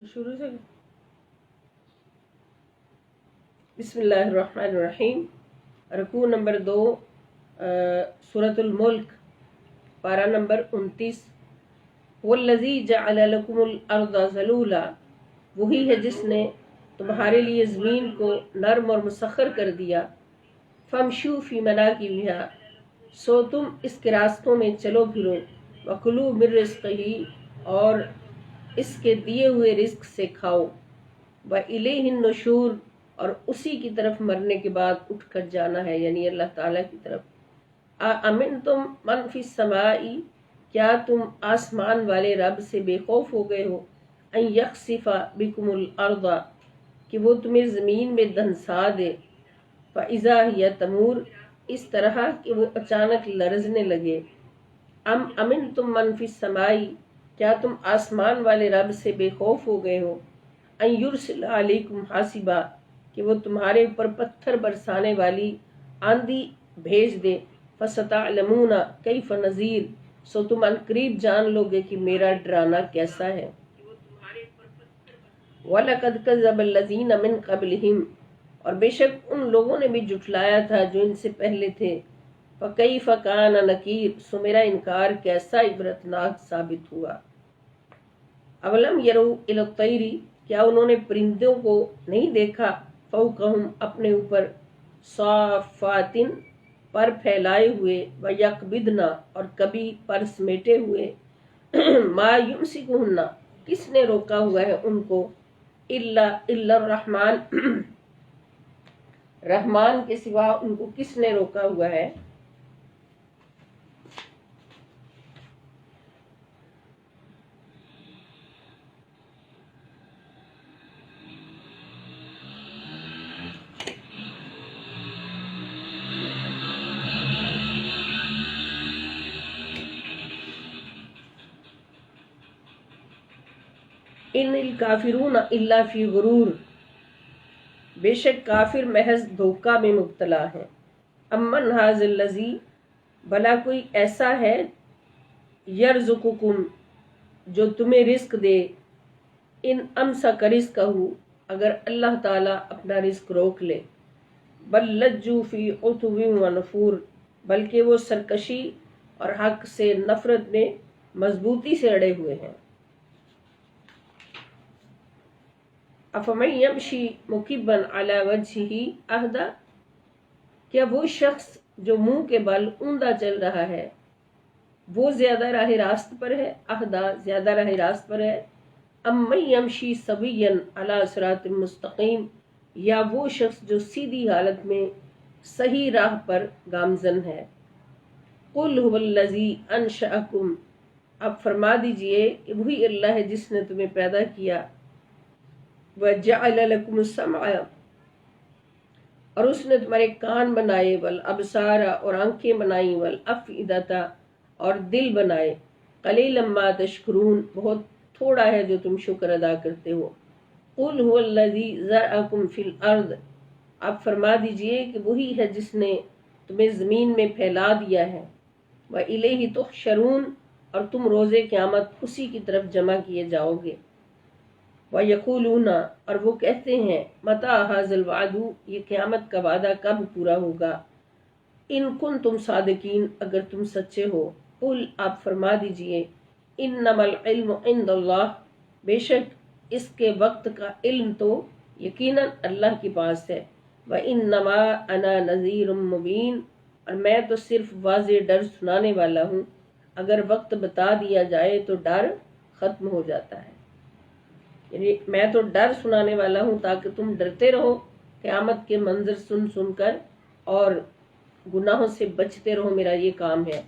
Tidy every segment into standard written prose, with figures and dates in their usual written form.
شروع سے بسم اللہ الرحمن الرحیم۔ رکوع نمبر 2، سورۃ الملک، پارہ نمبر 29۔ والذی جعل لکم الارض ذلولا، وہی ہے جس نے تمہارے لیے زمین کو نرم اور مسخر کر دیا۔ فامشوا فی مناکبہا، سو تم اس کے راستوں میں چلو پھرو۔ وکلوا من رزقہ، اور اس کے دیے ہوئے رزق سے کھاؤ۔ وَإِلَيْهِ النُّشُورُ، اور اسی کی طرف مرنے کے بعد اٹھ کر جانا ہے، یعنی اللہ تعالیٰ کی طرف۔ أَأَمِنْتُمْ مَنْ فِي السَّمَاءِ، کیا تم آسمان والے رب سے بے خوف ہو گئے ہو؟ أَن يَخْسِفَ بِكُمُ الْأَرْضَ، کہ وہ تمہیں زمین میں دھنسا دے۔ فَإِذَا هِيَ تَمُورُ، اس طرح کہ وہ اچانک لرزنے لگے۔ أَمْ أَمِنْتُمْ مَنْ فِي السَّمَاءِ، کیا تم آسمان والے رب سے بے خوف ہو گئے ہو؟ ان یرسل علیکم حاسبا، کہ وہ تمہارے اوپر پتھر برسانے والی آندھی بھیج دے۔ فستعلمون کیف نذیر، سو تم ان قریب جان لو گے کہ میرا ڈرانا کیسا ہے۔ وَلَقَدْ كَذَّبَ الَّذِينَ مِن قَبْلِهِمْ، اور بے شک ان لوگوں نے بھی جھٹلایا تھا جو ان سے پہلے تھے۔ فَكَيْفَ كَانَ نَكِيرٌ، سو میرا انکار کیسا عبرتناک ثابت ہوا۔ اولم یروا الی الطیر، کیا انہوں نے پرندوں کو نہیں دیکھا؟ فوقہم، اپنے اوپر، صافات، پر پھیلائے ہوئے، ویقبضن، اور کبھی پر سمیٹے ہوئے۔ ما یمسکہن، کس نے روکا ہوا ہے ان کو؟ الا الرحمن، رحمان کے سوا ان کو کس نے روکا ہوا ہے؟ ان الکافرون الا فی غرور، بے شک کافر محض دھوکہ میں مبتلا ہیں۔ امن ھذا الذی، بھلا کوئی ایسا ہے، یرزقکم، جو تمہیں رزق دے، ان امسک رزقہ، اگر اللہ تعالیٰ اپنا رزق روک لے۔ بل لجوا فی عتو ونفور، بلکہ وہ سرکشی اور حق سے نفرت میں مضبوطی سے اڑے ہوئے ہیں۔ افمن یمشی مکبا علی وجہہ اہدی، کیا وہ شخص جو منہ کے بل اوندا چل رہا ہے وہ زیادہ راہ راست پر ہے؟ اہدا، زیادہ راہ راست پر ہے۔ ام من یمشی سویا علی صراط مستقیم، یا وہ شخص جو سیدھی حالت میں صحیح راہ پر گامزن ہے۔ قل هو الذی انشأکم، اب فرما دیجئے کہ وہی اللہ ہے جس نے تمہیں پیدا کیا۔ وَجَعَلَ لَكُمُ السَّمْعَ، اور اس نے تمہارے کان بنائے، وَالْأَبْصَارَ، اور آنکھیں بنائیں، وَالْأَفْئِدَةَ، اور دل بنائے۔ قَلِيلًا مَا تَشْكُرُونَ، بہت تھوڑا ہے جو تم شکر ادا کرتے ہو۔ قُلْ هُوَ الَّذِي ذَرَأَكُمْ فِي الْأَرْضِ، آپ فرما دیجئے کہ وہی ہے جس نے تمہیں زمین میں پھیلا دیا ہے۔ وَإِلَيْهِ تُحْشَرُونَ، اور تم روز قیامت اسی کی طرف جمع کیے جاؤ گے۔ وَيَقُولُونَ، اور وہ کہتے ہیں، مَتَىٰ هَٰذَا الْوَعْدُ، یہ قیامت کا وعدہ کب پورا ہوگا؟ ان کنتم صادقین، اگر تم سچے ہو۔ قل، آپ فرما دیجئے، انما العلم عند اللہ، بے شک اس کے وقت کا علم تو یقیناً اللہ کے پاس ہے۔ وَإِنَّمَا أَنَا نَذِيرٌ مُّبِينٌ، اور میں تو صرف واضح ڈر سنانے والا ہوں۔ اگر وقت بتا دیا جائے تو ڈر ختم ہو جاتا ہے، یعنی میں تو ڈر سنانے والا ہوں تاکہ تم ڈرتے رہو قیامت کے منظر سن سن کر اور گناہوں سے بچتے رہو، میرا یہ کام ہے۔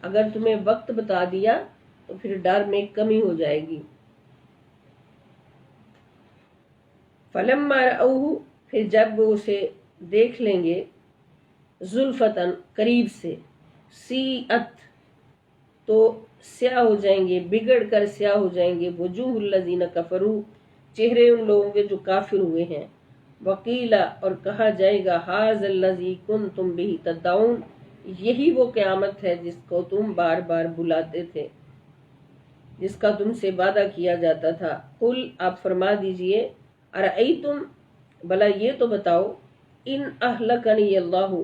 اگر تمہیں وقت بتا دیا تو پھر ڈر میں کمی ہو جائے گی۔ فَلَمَّا رَأَوْهُ، پھر جب وہ اسے دیکھ لیں گے، زُلْفَةً، قریب سے، سیئت، تو سیاہ ہو جائیں گے، بگڑ کر سیاہ ہو جائیں گے، وجوہ الذین کفروا، چہرے ان لوگوں کے جو کافر ہوئے ہیں۔ وقیل، اور کہا جائے گا، ھذا الذی کنتم بہ تدعون، یہی وہ قیامت ہے جس کو تم بار بار بلاتے تھے۔ جس کا تم سے وعدہ کیا جاتا تھا۔ قل آپ فرما دیجئے، ارأیتم بھلا یہ تو بتاؤ، ان اہلکنی اللہ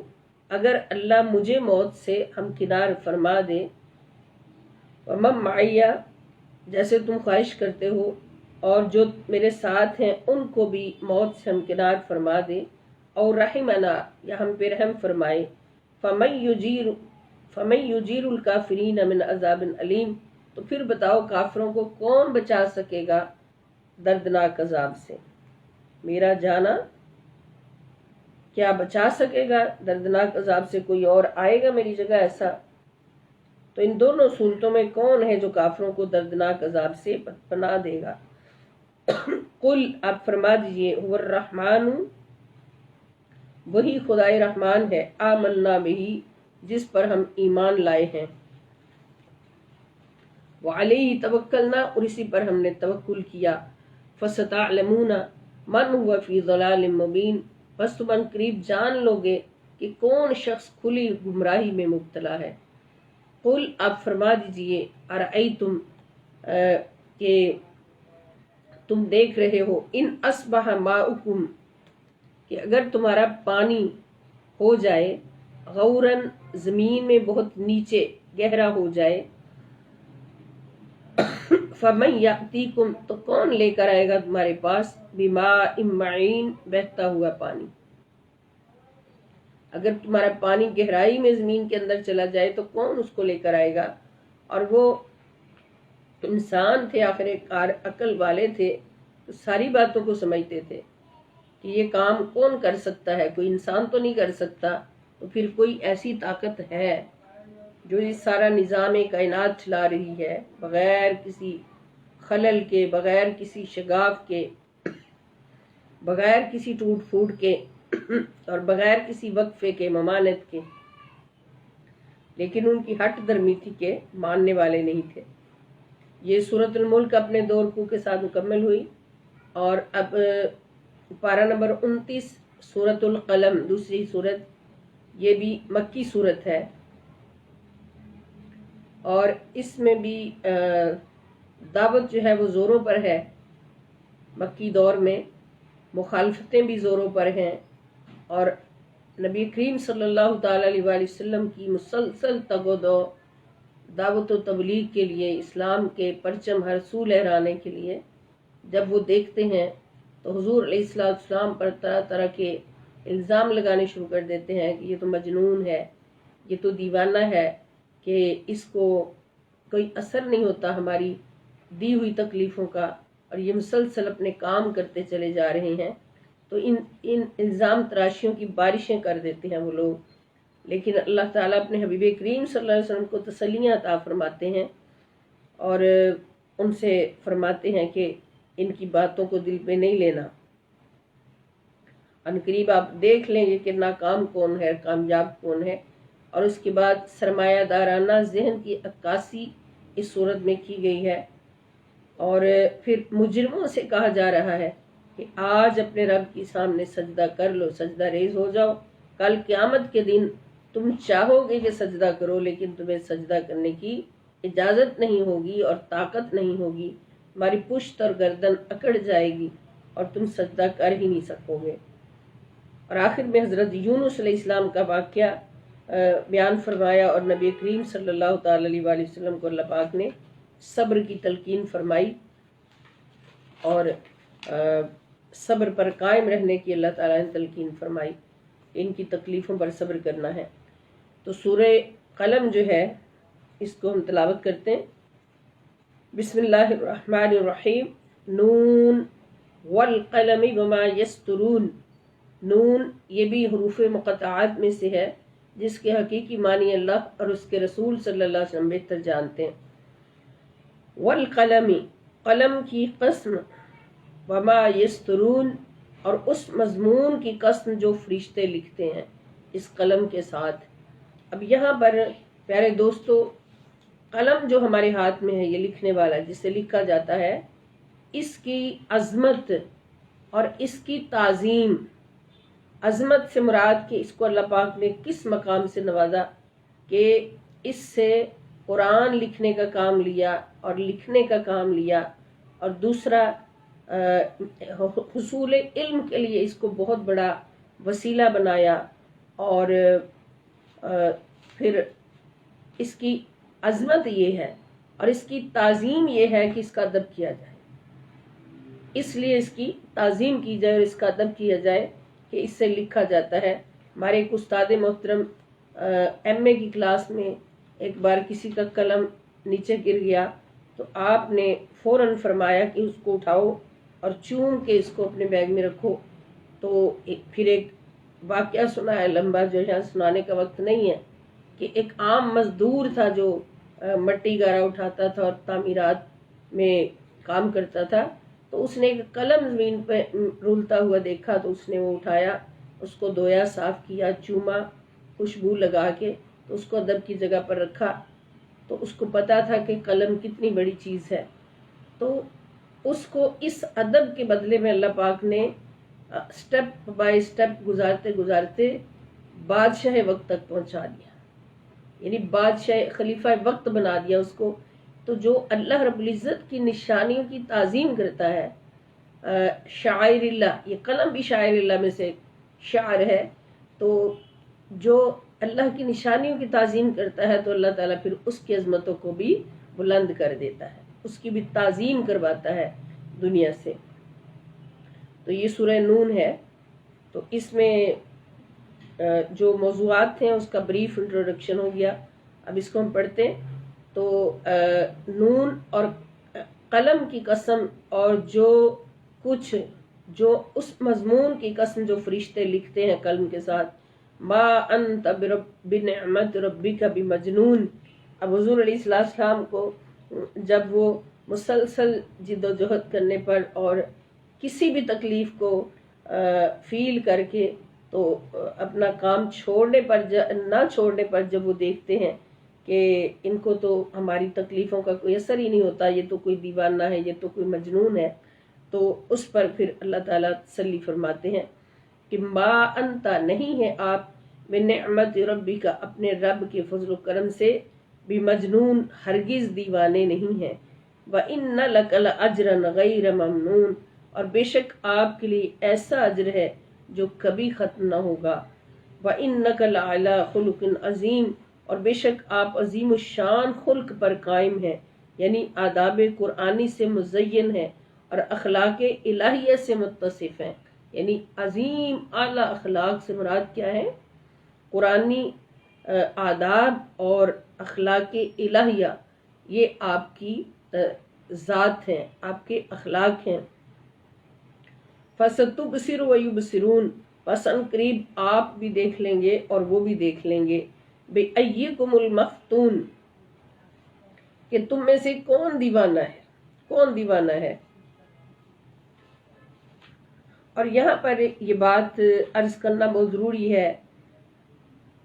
اگر اللہ مجھے موت سے ہمکنار فرما دے، ومن معی جیسے تم خواہش کرتے ہو، اور جو میرے ساتھ ہیں ان کو بھی موت سے ہمکنار فرما دے، اور رحمنا یا ہم پہ رحم فرمائے، فمن یجیر الکافرین من عذاب علیم تو پھر بتاؤ کافروں کو کون بچا سکے گا دردناک عذاب سے۔ میرا جانا کیا بچا سکے گا دردناک عذاب سے؟ کوئی اور آئے گا میری جگہ ایسا؟ تو ان دونوں صورتوں میں کون ہے جو کافروں کو دردناک عذاب سے پناہ دے گا؟ قل آپ فرما دیجئے، هو الرحمن وہی خدائے رحمان ہے، آمنا بہی جس پر ہم ایمان لائے ہیں، وعلیہ توکلنا اور اسی پر ہم نے توکل کیا، فستعلمون من هو فی ضلال مبین بس تم ان قریب جان لو گے کہ کون شخص کھلی گمراہی میں مبتلا ہے۔ قل آپ فرما دیجئے، ارأیتم کہ تم دیکھ رہے ہو، ان اصبح ماؤکم کہ اگر تمہارا پانی ہو جائے، غورن زمین میں بہت نیچے گہرا ہو جائے، فمن یأتیکم تو کون لے کر آئے گا تمہارے پاس، بماء معین بہتا ہوا پانی۔ اگر تمہارا پانی گہرائی میں زمین کے اندر چلا جائے تو کون اس کو لے کر آئے گا؟ اور وہ انسان تھے آخر کار، عقل والے تھے، تو ساری باتوں کو سمجھتے تھے کہ یہ کام کون کر سکتا ہے، کوئی انسان تو نہیں کر سکتا، تو پھر کوئی ایسی طاقت ہے جو یہ سارا نظام کائنات چلا رہی ہے بغیر کسی خلل کے، بغیر کسی شگاف کے، بغیر کسی ٹوٹ پھوٹ کے اور بغیر کسی وقفے کے، ممانعت کے، لیکن ان کی ہٹ درمی تھی کہ ماننے والے نہیں تھے۔ یہ سورۃ الملک اپنے 2 رکوع کے ساتھ مکمل ہوئی، اور اب پارہ نمبر 29 سورۃ القلم دوسری سورت، یہ بھی مکی سورت ہے، اور اس میں بھی دعوت جو ہے وہ زوروں پر ہے۔ مکی دور میں مخالفتیں بھی زوروں پر ہیں، اور نبی کریم صلی اللہ تعالی علیہ وآلہ وسلم کی مسلسل تگ و دو دعوت و تبلیغ کے لیے، اسلام کے پرچم ہر سو لہرانے کے لیے جب وہ دیکھتے ہیں تو حضور علیہ السلام پر طرح طرح کے الزام لگانے شروع کر دیتے ہیں کہ یہ تو مجنون ہے، یہ تو دیوانہ ہے، کہ اس کو کوئی اثر نہیں ہوتا ہماری دی ہوئی تکلیفوں کا، اور یہ مسلسل اپنے کام کرتے چلے جا رہے ہیں۔ تو ان الزام تراشیوں کی بارشیں کر دیتے ہیں وہ لوگ، لیکن اللہ تعالیٰ اپنے حبیب کریم صلی اللہ علیہ وسلم کو تسلیاں عطا فرماتے ہیں، اور ان سے فرماتے ہیں کہ ان کی باتوں کو دل پہ نہیں لینا، ان قریب آپ دیکھ لیں گے کہ ناکام کون ہے، کامیاب کون ہے۔ اور اس کے بعد سرمایہ دارانہ ذہن کی عکاسی اس صورت میں کی گئی ہے، اور پھر مجرموں سے کہا جا رہا ہے کہ آج اپنے رب کی سامنے سجدہ کر لو، سجدہ ریز ہو جاؤ، کل قیامت کے دن تم چاہو گے کہ سجدہ کرو لیکن تمہیں سجدہ کرنے کی اجازت نہیں ہوگی اور طاقت نہیں ہوگی، تمہاری پشت اور گردن اکڑ جائے گی اور تم سجدہ کر ہی نہیں سکو گے۔ اور آخر میں حضرت یونس علیہ السلام کا واقعہ بیان فرمایا، اور نبی کریم صلی اللہ تعالی علیہ وآلہ وسلم کو اللہ پاک نے صبر کی تلقین فرمائی، اور صبر پر قائم رہنے کی اللہ تعالیٰ نے تلقین فرمائی، ان کی تکلیفوں پر صبر کرنا ہے۔ تو سورہ قلم جو ہے اس کو ہم تلاوت کرتے ہیں۔ بسم اللہ الرحمن الرحیم، نون والقلم وما یسطرون۔ نون یہ بھی حروف مقطعات میں سے ہے جس کے حقیقی معنی اللہ اور اس کے رسول صلی اللہ علیہ وسلم بہتر جانتے ہیں۔ والقلم قلم کی قسم، وما یسطرون اور اس مضمون کی قسم جو فرشتے لکھتے ہیں اس قلم کے ساتھ۔ اب یہاں پر پیارے دوستو، قلم جو ہمارے ہاتھ میں ہے، یہ لکھنے والا جس سے لکھا جاتا ہے، اس کی عظمت اور اس کی تعظیم، عظمت سے مراد کہ اس کو اللہ پاک نے کس مقام سے نوازا کہ اس سے قرآن لکھنے کا کام لیا، اور لکھنے کا کام لیا، اور دوسرا حصول علم کے لیے اس کو بہت بڑا وسیلہ بنایا، اور پھر اس کی عظمت یہ ہے اور اس کی تعظیم یہ ہے کہ اس کا ادب کیا جائے، اس لیے اس کی تعظیم کی جائے اور اس کا ادب کیا جائے کہ اس سے لکھا جاتا ہے۔ ہمارے ایک استاد محترم ایم اے کی کلاس میں ایک بار کسی کا قلم نیچے گر گیا تو آپ نے فوراً فرمایا کہ اس کو اٹھاؤ اور چوم کے اس کو اپنے بیگ میں رکھو۔ تو پھر ایک واقعہ سنا ہے لمبا، جو یہاں سنانے کا وقت نہیں ہے، کہ ایک عام مزدور تھا جو مٹی گارا اٹھاتا تھا اور تعمیرات میں کام کرتا تھا، تو اس نے ایک قلم زمین پہ رولتا ہوا دیکھا تو اس نے وہ اٹھایا، اس کو دھویا، صاف کیا، چوما، خوشبو لگا کے تو اس کو ادب کی جگہ پر رکھا۔ تو اس کو پتا تھا کہ قلم کتنی بڑی چیز ہے، تو اس کو اس ادب کے بدلے میں اللہ پاک نے سٹیپ بائی سٹیپ گزارتے گزارتے بادشاہ وقت تک پہنچا دیا، یعنی بادشاہ خلیفہ وقت بنا دیا اس کو۔ تو جو اللہ رب العزت کی نشانیوں کی تعظیم کرتا ہے، شاعر اللہ، یہ قلم بھی شاعر اللہ میں سے شاعر ہے، تو جو اللہ کی نشانیوں کی تعظیم کرتا ہے تو اللہ تعالیٰ پھر اس کی عظمتوں کو بھی بلند کر دیتا ہے، اس کی بھی تعظیم کرواتا ہے دنیا سے۔ تو یہ سورہ نون ہے، تو اس میں جو موضوعات ہیں اس کا بریف انٹروڈکشن ہو گیا۔ اب اس کو ہم پڑھتے ہیں۔ تو نون اور قلم کی قسم، اور جو کچھ جو اس مضمون کی قسم جو فرشتے لکھتے ہیں قلم کے ساتھ، ما انت بنعمت ربک بمجنون۔ اب حضور علیہ السلام کو جب وہ مسلسل جد و جہد کرنے پر اور کسی بھی تکلیف کو فیل کر کے تو اپنا کام نہ چھوڑنے پر جب وہ دیکھتے ہیں کہ ان کو تو ہماری تکلیفوں کا کوئی اثر ہی نہیں ہوتا، یہ تو کوئی دیوانہ ہے، یہ تو کوئی مجنون ہے، تو اس پر پھر اللہ تعالیٰ تسلی فرماتے ہیں کہ ما انتا، نہیں ہے آپ، بنعمت ربی کا، اپنے رب کے فضل و کرم سے، بمجنون، ہرگز دیوانے نہیں ہیں، وَإِنَّ لَكَ لَأَجْرًا غَيْرَ مَمْنُونَ، اور بے شک آپ کے لیے ایسا اجر ہے جو کبھی ختم نہ ہوگا، وَإِنَّكَ لَعَلَىٰ خُلُقٍ عَظِيمٍ، اور بے شک آپ عظیم الشان خلق پر قائم ہیں، یعنی آداب قرآنی سے مزین ہیں اور اخلاق الہیہ سے متصف ہیں، یعنی عظیم اعلیٰ اخلاق سے مراد کیا ہے؟ قرآنی آداب اور اخلاق الہیہ، یہ آپ کی ذات ہیں، آپ کے اخلاق ہیں۔ فَسَتُبْصِرُ وَيُبْصِرُونَ، پس ان قریب آپ بھی دیکھ لیں گے اور وہ بھی دیکھ لیں گے، بِأَيِّكُمُ الْمَفْتُونَ، کہ تم میں سے کون دیوانہ ہے، کون دیوانہ ہے۔ اور یہاں پر یہ بات عرض کرنا بہت ضروری ہے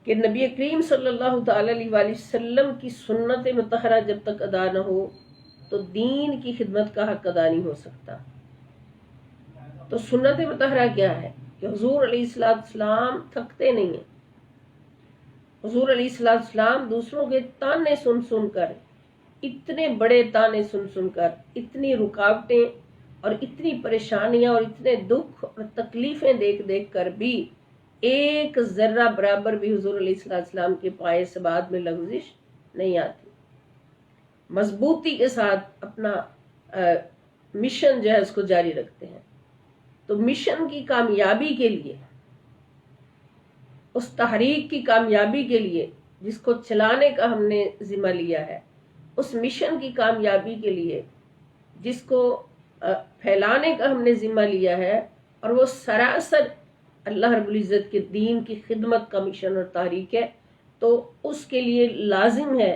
کہ نبی کریم صلی اللہ تعالی علیہ وآلہ وسلم کی سنت مطہرہ جب تک ادا نہ ہو تو دین کی خدمت کا حق ادا نہیں ہو سکتا۔ تو سنت مطہرہ کیا ہے کہ حضور علیہ السلام تھکتے نہیں ہیں، حضور علیہ السلام دوسروں کے تانے سن سن کر، اتنے بڑے تانے سن سن کر، اتنی رکاوٹیں اور اتنی پریشانیاں اور اتنے دکھ اور تکلیفیں دیکھ دیکھ کر بھی ایک ذرہ برابر بھی حضور علیہ السلام کے پائے ثبات میں لغزش نہیں آتی، مضبوطی کے ساتھ اپنا مشن جو ہے اس کو جاری رکھتے ہیں۔ تو مشن کی کامیابی کے لیے، اس تحریک کی کامیابی کے لیے جس کو چلانے کا ہم نے ذمہ لیا ہے، اس مشن کی کامیابی کے لیے جس کو پھیلانے کا ہم نے ذمہ لیا ہے، اور وہ سراسر اللہ رب العزت کے دین کی خدمت کا مشن اور تحریک ہے، تو اس کے لیے لازم ہے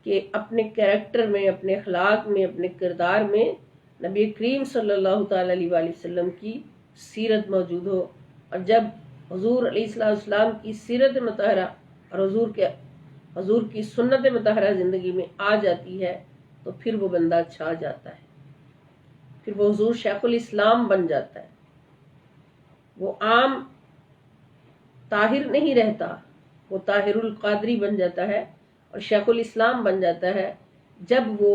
کہ اپنے کریکٹر میں، اپنے اخلاق میں، اپنے کردار میں نبی کریم صلی اللہ تعالی علیہ وآلہ وسلم کی سیرت موجود ہو۔ اور جب حضور علیہ السلام کی سیرت مطہرہ اور حضور کی سنت مطہرہ زندگی میں آ جاتی ہے تو پھر وہ بندہ چھا جاتا ہے، پھر وہ حضور شیخ الاسلام بن جاتا ہے، وہ عام طاہر نہیں رہتا، وہ طاہر القادری بن جاتا ہے اور شیخ الاسلام بن جاتا ہے جب وہ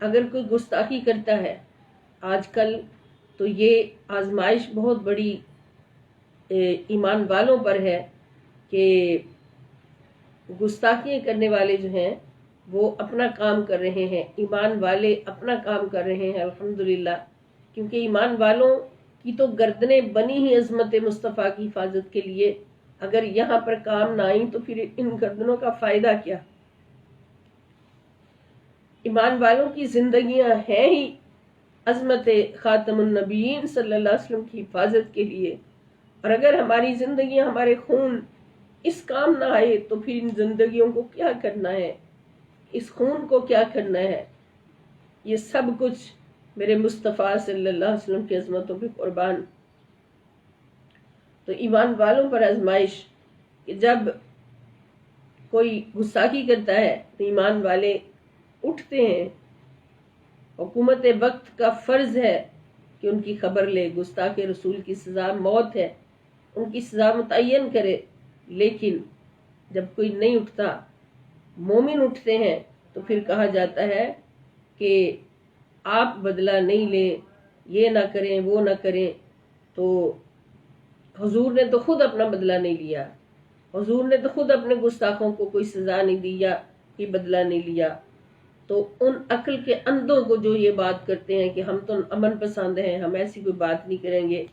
اگر کوئی گستاخی کرتا ہے، آج کل تو یہ آزمائش بہت بڑی ایمان والوں پر ہے کہ گستاخیاں کرنے والے جو ہیں وہ اپنا کام کر رہے ہیں، ایمان والے اپنا کام کر رہے ہیں الحمدللہ، کیونکہ ایمان والوں کی تو گردنیں بنی ہی عظمت مصطفیٰ کی حفاظت کے لیے، اگر یہاں پر کام نہ آئیں تو پھر ان گردنوں کا فائدہ کیا؟ ایمان والوں کی زندگیاں ہیں ہی عظمت خاتم النبیین صلی اللہ علیہ وسلم کی حفاظت کے لیے، اور اگر ہماری زندگیاں، ہمارے خون اس کام نہ آئے تو پھر ان زندگیوں کو کیا کرنا ہے، اس خون کو کیا کرنا ہے؟ یہ سب کچھ میرے مصطفیٰ صلی اللہ علیہ وسلم کی عظمتوں پہ قربان۔ تو ایمان والوں پر آزمائش کہ جب کوئی گستاخی کرتا ہے تو ایمان والے اٹھتے ہیں، حکومت وقت کا فرض ہے کہ ان کی خبر لے، گستاخ رسول کی سزا موت ہے، ان کی سزا متعین کرے، لیکن جب کوئی نہیں اٹھتا، مومن اٹھتے ہیں تو پھر کہا جاتا ہے کہ آپ بدلہ نہیں لیں، یہ نہ کریں وہ نہ کریں۔ تو حضور نے تو خود اپنا بدلہ نہیں لیا، حضور نے تو خود اپنے گستاخوں کو کوئی سزا نہیں دی یا کوئی بدلہ نہیں لیا۔ تو ان عقل کے اندھوں کو جو یہ بات کرتے ہیں کہ ہم تو امن پسند ہیں، ہم ایسی کوئی بات نہیں کریں گے،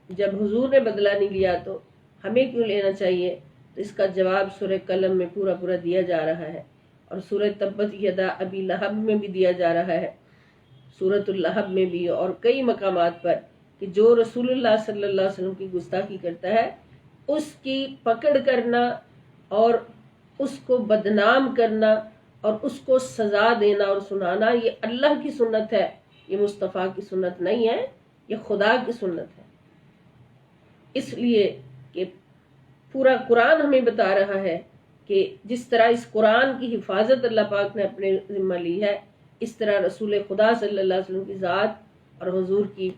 جب حضور نے بدلہ نہیں لیا تو ہمیں کیوں لینا چاہیے؟ تو اس کا جواب سورہ قلم میں پورا دیا جا رہا ہے، اور سورہ تبت یدا ابی لہب میں بھی دیا جا رہا ہے، سورۃ اللہب میں بھی، اور کئی مقامات پر، کہ جو رسول اللہ صلی اللہ علیہ وسلم کی گستاخی کرتا ہے اس کی پکڑ کرنا اور اس کو بدنام کرنا اور اس کو سزا دینا اور سنانا، یہ اللہ کی سنت ہے، یہ مصطفیٰ کی سنت نہیں ہے، یہ خدا کی سنت ہے۔ اس لیے کہ پورا قرآن ہمیں بتا رہا ہے کہ جس طرح اس قرآن کی حفاظت اللہ پاک نے اپنے ذمہ لی ہے، اس طرح رسول خدا صلی اللہ علیہ وسلم کی ذات اور حضور کی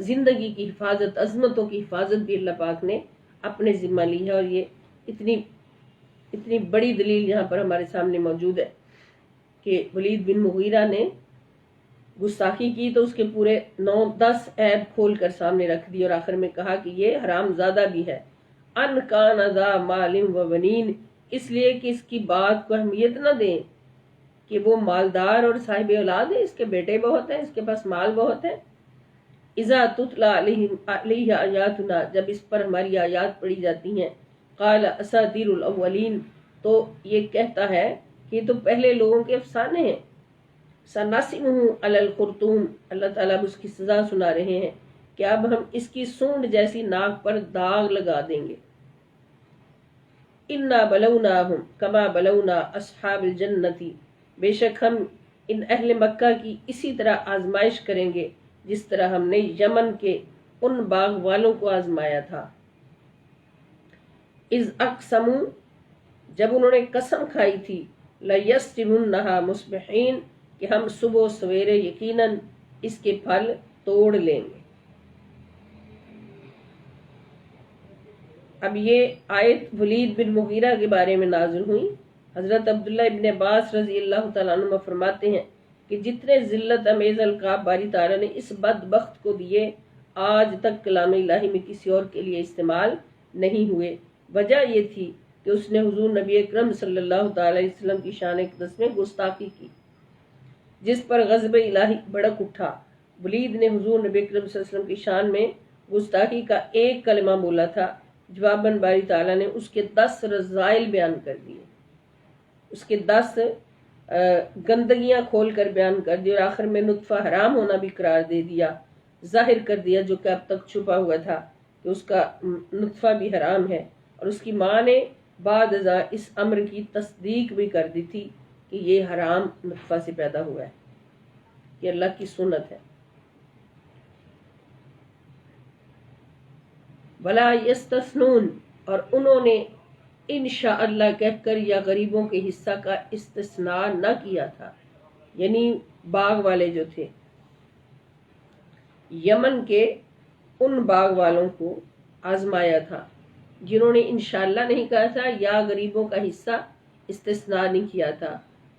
زندگی کی حفاظت، عظمتوں کی حفاظت بھی اللہ پاک نے اپنے ذمہ لی ہے، اور یہ اتنی بڑی دلیل یہاں پر ہمارے سامنے موجود ہے کہ ولید بن مغیرہ نے گستاخی کی تو اس کے پورے 9-10 عیب کھول کر سامنے رکھ دی، اور آخر میں کہا کہ یہ حرام زادہ بھی ہے، ان کان ذا مال و بنین، اس لیے کہ اس کی بات کو اہمیت نہ دیں کہ وہ مالدار اور صاحب اولاد ہے، اس کے بیٹے بہت ہیں، اس کے پاس مال بہت ہے۔ اذا تتلی علیہ آیاتنا، جب اس پر ہماری آیات پڑھی جاتی ہیں، قال اساطیر الاولین، تو یہ کہتا ہے کہ یہ تو پہلے لوگوں کے افسانے ہیں۔ سناسمہ علی الخرطوم، اللہ تعالیٰ اس کی سزا سنا رہے ہیں کہ اب ہم اس کی سونڈ جیسی ناک پر داغ لگا دیں گے۔ انا بلوناہم کما بلونا اصحاب الجنت، بے شک ہم ان اہل مکہ کی اسی طرح آزمائش کریں گے جس طرح ہم نے یمن کے ان باغ والوں کو آزمایا تھا۔ اذ اقسموا، جب انہوں نے قسم کھائی تھی، لیصرمنھا مصبحین، کہ ہم صبح و سویرے یقیناً اس کے پھل توڑ لیں گے۔ اب یہ آیت ولید بن مغیرہ کے بارے میں نازل ہوئی۔ حضرت عبداللہ ابن عباس رضی اللہ تعالیٰ عنہ فرماتے ہیں کہ جتنے ذلت امیز القاب باری تعالیٰ نے اس بدبخت کو دیے، آج تک کلام الہی میں کسی اور کے لیے استعمال نہیں ہوئے۔ وجہ یہ تھی کہ اس نے حضور نبی اکرم صلی اللہ تعالی علیہ وسلم کی شان اقدس میں گستاخی کی، جس پر غضب الہی بھڑک اٹھا۔ ولید نے حضور نبی اکرم صلی اللہ علیہ وسلم کی شان میں گستاخی کا ایک کلمہ بولا تھا، جواباً باری تعالیٰ نے اس کے 10 رذائل بیان کر دیے، اس کے 10 گندگیاں کھول کر بیان کر دی، اور آخر میں نطفہ حرام ہونا بھی قرار دے دیا، ظاہر کر دیا جو کہ اب تک چھپا ہوا تھا کہ اس کا نطفہ بھی حرام ہے، اور اس کی ماں نے بعد ازاں اس امر کی تصدیق بھی کر دی تھی کہ یہ حرام نطفہ سے پیدا ہوا ہے، یہ اللہ کی سنت ہے۔ ولا یستثنون، اور انہوں نے انشاءاللہ کہہ کر یا غریبوں کے حصہ کا استثناء نہ کیا تھا، یعنی باغ والے جو تھے یمن کے ان باغ والوں کو آزمایا تھا جنہوں نے انشاءاللہ نہیں کہا تھا یا غریبوں کا حصہ استثناء نہیں کیا تھا۔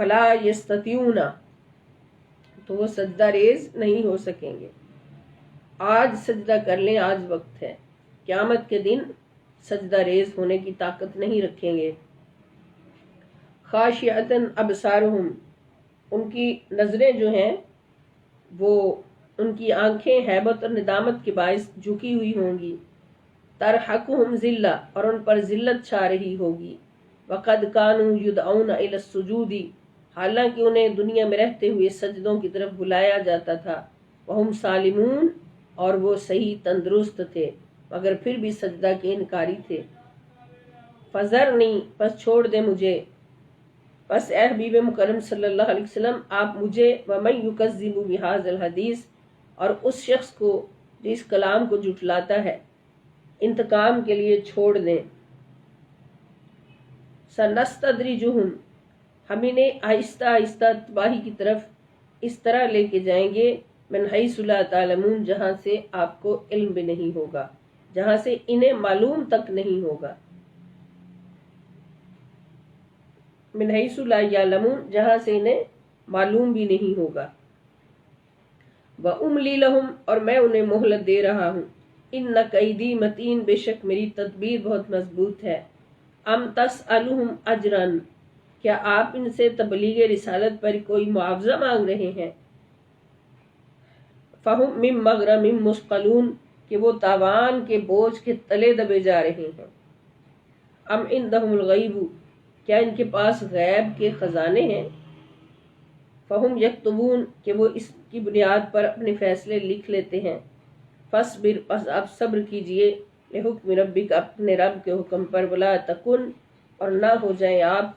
فلا یستطیعون، تو وہ سجدہ ریز نہیں ہو سکیں گے۔ آج سجدہ کر لیں، آج وقت ہے، قیامت کے دن سجدہ ریز ہونے کی طاقت نہیں رکھیں گے۔ خاشعۃ ابصارہم، ان کی نظریں جو ہیں وہ، ان کی آنکھیں ہیبت اور ندامت کے باعث جھکی ہوئی ہوں گی۔ ترحقہم ذلہ، اور ان پر ذلت چھا رہی ہوگی۔ وقد کانوا یدعون الی السجود، حالانکہ انہیں دنیا میں رہتے ہوئے سجدوں کی طرف بلایا جاتا تھا۔ وہم سالمون، اور وہ صحیح تندرست تھے مگر پھر بھی سجدہ کے انکاری تھے۔ فذرنی، پس چھوڑ دے مجھے، پس اے حبیب مکرم صلی اللہ علیہ وسلم آپ مجھے، ومن یکذب بہذا الحدیث، اور اس شخص کو جو اس کلام کو جھٹلاتا ہے، انتقام کے لیے چھوڑ دیں۔ سنستدرجہم، ہم انہیں آہستہ آہستہ تباہی کی طرف اس طرح لے کے جائیں گے، من حیث لا تعلمون، جہاں سے آپ کو علم بھی نہیں ہوگا، جہاں سے انہیں معلوم تک نہیں ہوگا۔ من حیث لا یعلمون، جہاں سے انہیں معلوم بھی نہیں ہوگا۔ وَأُمْلِي لَهُمْ، اور میں انہیں مہلت دے رہا ہوں۔ إِنَّ کَیدی متین، بے شک میری تدبیر بہت مضبوط ہے۔ ام تسألہم اجرا، کیا آپ ان سے تبلیغ رسالت پر کوئی معاوضہ مانگ رہے ہیں؟ فہم من مغرم مثقلون، کہ وہ تاوان کے بوجھ کے تلے دبے جا رہے ہیں۔ ام عندہم الغیب، کیا ان کے پاس غیب کے خزانے ہیں؟ فہم یکتبون، کہ وہ اس کی بنیاد پر اپنے فیصلے لکھ لیتے ہیں۔ فاصبر، پس آپ صبر کیجئے، لحکم ربک، اپنے رب کے حکم پر، ولا تکن، اور نہ ہو جائیں آپ،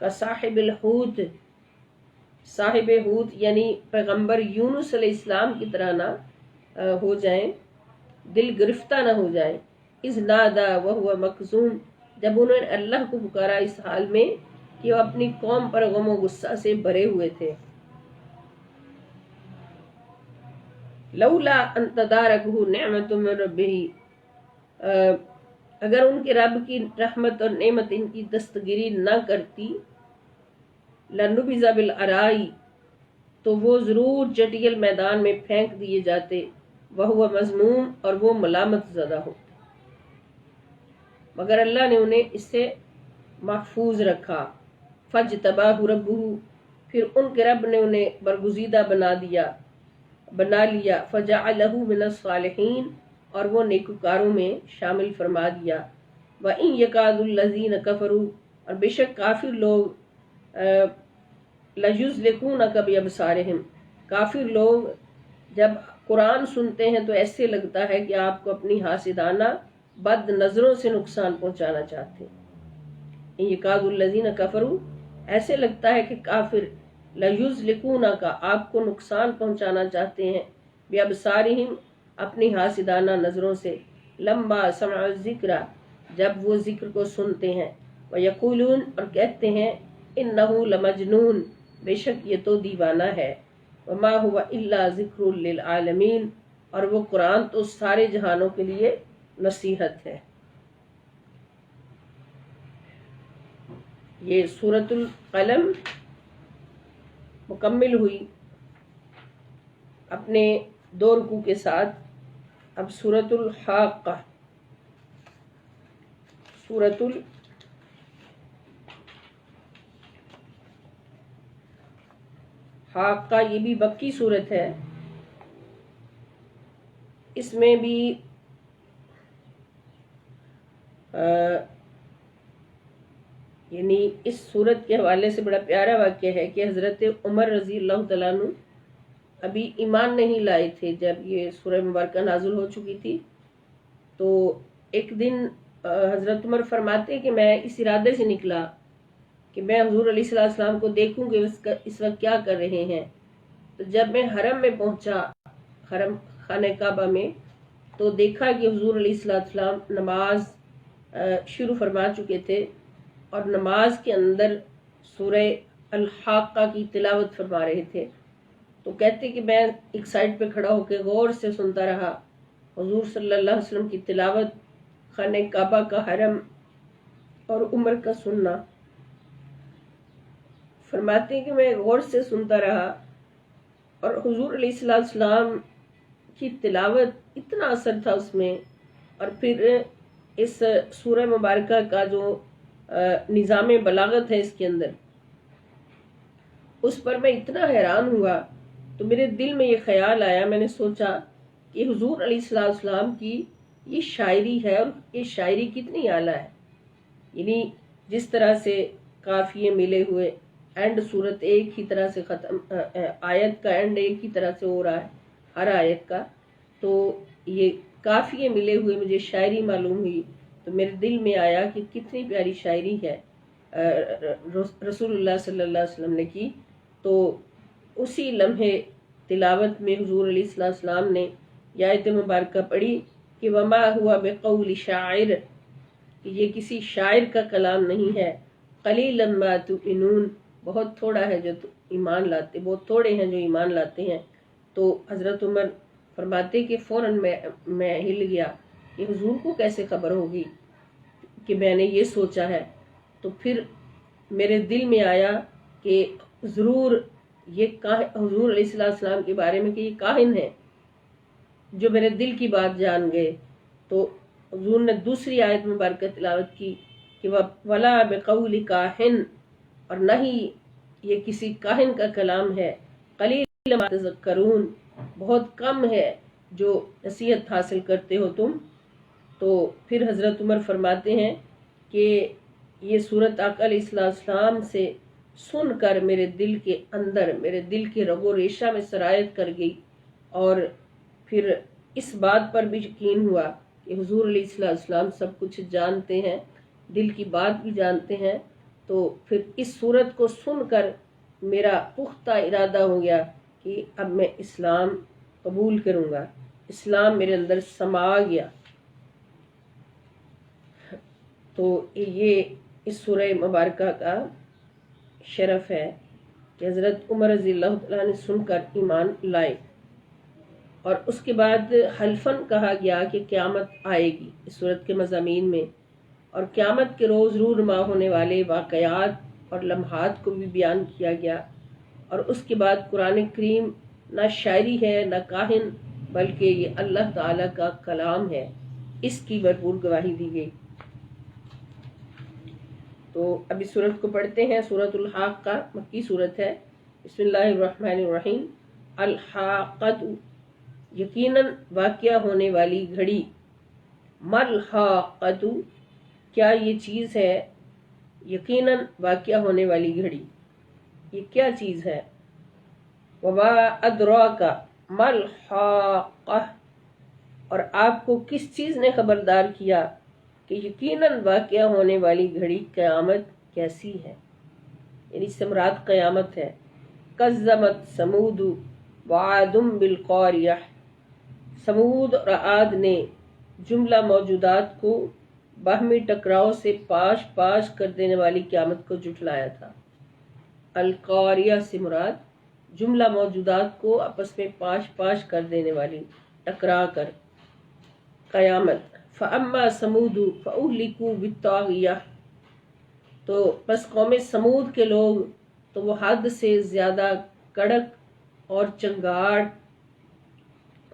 کا صاحب الحوت، صاحب حوت یعنی پیغمبر یونس علیہ السلام کی طرح نہ ہو جائیں، دل گرفتہ نہ ہو جائیں۔ اذ نادا وہو مکظوم، جب انہوں نے اللہ کو پکارا اس حال میں کہ وہ اپنی قوم پر غم و غصہ سے بھرے ہوئے تھے۔ لولا ان تدارکہ نعمت من ربہ، اگر ان کے رب کی رحمت اور نعمت ان کی دستگیری نہ کرتی، لنبذ بالعراء، تو وہ ضرور چٹیل میدان میں پھینک دیے جاتے، وہو مذموم، اور وہ ملامت زدہ ہوتے، مگر اللہ نے انہیں اس سے محفوظ رکھا۔ فاجتباہ ربہ، پھر ان کے رب نے انہیں برگزیدہ بنا لیا، فجعلہ من الصالحین، اور وہ نیکوکاروں میں شامل فرما دیا۔ وَإِن يَكَادُ الَّذِينَ كَفَرُوا، اور بے شک کافر لوگ، لَيُزْلِقُونَكَ بِأَبْصَارِهِمْ، کافر لوگ جب قرآن سنتے ہیں تو ایسے لگتا ہے کہ آپ کو اپنی حاسدانہ بد نظروں سے نقصان پہنچانا چاہتے ہیں۔ إِن يَكَادُ الَّذِينَ كَفَرُوا، ایسے لگتا ہے کہ کافر لَيُزْلِقُونَكَ، آپ کو نقصان پہنچانا چاہتے ہیں، بِأَبْصَارِهِمْ، اپنی حاسدانہ نظروں سے، لَمَّا سَمِعُوا الذِّکْرَ، جب وہ ذکر کو سنتے ہیں، وَيَقُولُونَ، اور کہتے ہیں، إِنَّهُ لَمَجْنُونَ، بے شک یہ تو دیوانہ ہے، وَمَا هُوَ إِلَّا ذِکْرٌ لِلْعَالَمِينَ، اور وہ قرآن تو سارے جہانوں کے لیے نصیحت ہے۔ یہ سورۃ القلم مکمل ہوئی اپنے 2 رکوع کے ساتھ۔ اب سورۃ الحاقہ، سورۃ الحاقہ یہ بھی مکی سورت ہے۔ اس میں بھی یعنی اس صورت کے حوالے سے بڑا پیارا واقعہ ہے کہ حضرت عمر رضی اللہ تعالیٰ عنہ ابھی ایمان نہیں لائے تھے جب یہ سورہ مبارکہ نازل ہو چکی تھی۔ تو ایک دن حضرت عمر فرماتے کہ میں اس ارادے سے نکلا کہ میں حضور علیہ السلام کو دیکھوں کہ اس وقت کیا کر رہے ہیں۔ تو جب میں حرم میں پہنچا، حرم خانہ کعبہ میں، تو دیکھا کہ حضور علیہ السلام نماز شروع فرما چکے تھے اور نماز کے اندر سورہ الحاقہ کی تلاوت فرما رہے تھے۔ تو کہتے کہ میں ایک سائڈ پہ کھڑا ہو کے غور سے سنتا رہا حضور صلی اللہ علیہ وسلم کی تلاوت، خانہ کعبہ کا حرم اور عمر کا سننا۔ فرماتے ہیں کہ میں غور سے سنتا رہا اور حضور علیہ السلام کی تلاوت اتنا اثر تھا اس میں، اور پھر اس سورہ مبارکہ کا جو نظام بلاغت ہے اس کے اندر، اس پر میں اتنا حیران ہوا، تو میرے دل میں یہ خیال آیا، میں نے سوچا کہ حضور علیہ السلام کی یہ شاعری ہے، اور یہ شاعری کتنی اعلیٰ ہے، یعنی جس طرح سے قافیے ملے ہوئے، اینڈ صورت ایک ہی طرح سے ختم، آیت کا اینڈ ایک ہی طرح سے ہو رہا ہے ہر آیت کا، تو یہ قافیے ملے ہوئے مجھے شاعری معلوم ہوئی، تو میرے دل میں آیا کہ کتنی پیاری شاعری ہے رسول اللہ صلی اللہ علیہ وسلم نے کی۔ تو اسی لمحے تلاوت میں حضور علیہ السلام نے یہ آیت مبارکہ پڑھی کہ وما ہوا بقول شاعر، کہ یہ کسی شاعر کا کلام نہیں ہے، قلیلا ما تؤمنون، بہت تھوڑا ہے جو ایمان لاتے، بہت تھوڑے ہیں جو ایمان لاتے ہیں۔ تو حضرت عمر فرماتے کہ فوراً میں ہل گیا کہ حضور کو کیسے خبر ہوگی کہ میں نے یہ سوچا ہے، تو پھر میرے دل میں آیا کہ ضرور یہ حضور علیہ السلام کے بارے میں کہ یہ کاہن ہے جو میرے دل کی بات جان گئے۔ تو حضور نے دوسری آیت مبارکہ تلاوت کی کہ وَلَا بِقَوْلِ کاہن، اور نہ ہی یہ کسی کاہن کا کلام ہے، قلیل ما تذکرون، بہت کم ہے جو نصیحت حاصل کرتے ہو تم۔ تو پھر حضرت عمر فرماتے ہیں کہ یہ صورت آقا علیہ السلام سے سن کر میرے دل کے اندر، میرے دل کے رگ و ریشہ میں سرایت کر گئی، اور پھر اس بات پر بھی یقین ہوا کہ حضور علیہ السلام سب کچھ جانتے ہیں، دل کی بات بھی جانتے ہیں۔ تو پھر اس صورت کو سن کر میرا پختہ ارادہ ہو گیا کہ اب میں اسلام قبول کروں گا، اسلام میرے اندر سما گیا۔ تو یہ اس سورہ مبارکہ کا شرف ہے کہ حضرت عمر رضی اللہ تعالیٰ نے سن کر ایمان لائے، اور اس کے بعد حلفاً کہا گیا کہ قیامت آئے گی اس صورت کے مضامین میں، اور قیامت کے روز رونما ہونے والے واقعات اور لمحات کو بھی بیان کیا گیا، اور اس کے بعد قرآن کریم نہ شاعری ہے نہ کاہن، بلکہ یہ اللہ تعالیٰ کا کلام ہے، اس کی بھرپور گواہی دی گئی۔ تو اب اس سورت کو پڑھتے ہیں۔ سورۃ الحاقہ مکی سورت ہے۔ بسم اللہ الرحمن الرحیم۔ الحاقۃ، یقیناً واقعہ ہونے والی گھڑی۔ ملحاقۃ، کیا یہ چیز ہے؟ یقیناً واقعہ ہونے والی گھڑی، یہ کیا چیز ہے؟ وما ادراک ملحاقہ، اور آپ کو کس چیز نے خبردار کیا کہ یقیناً واقعہ ہونے والی گھڑی قیامت کیسی ہے، یعنی سمرات قیامت ہے۔ کذبت ثمود وعاد بالقاریہ، سمود اور عاد نے جملہ موجودات کو باہمی ٹکراؤ سے پاش پاش کر دینے والی قیامت کو جھٹلایا تھا۔ القاریہ سے مراد جملہ موجودات کو آپس میں پاش پاش کر دینے والی، ٹکرا کر، قیامت۔ فَأَمَّا ثَمُودُ فَأُهْلِكُوا بِالطَّاغِیَةِ، تو بس قوم سمود کے لوگ تو وہ حد سے زیادہ کڑک اور چنگاڑ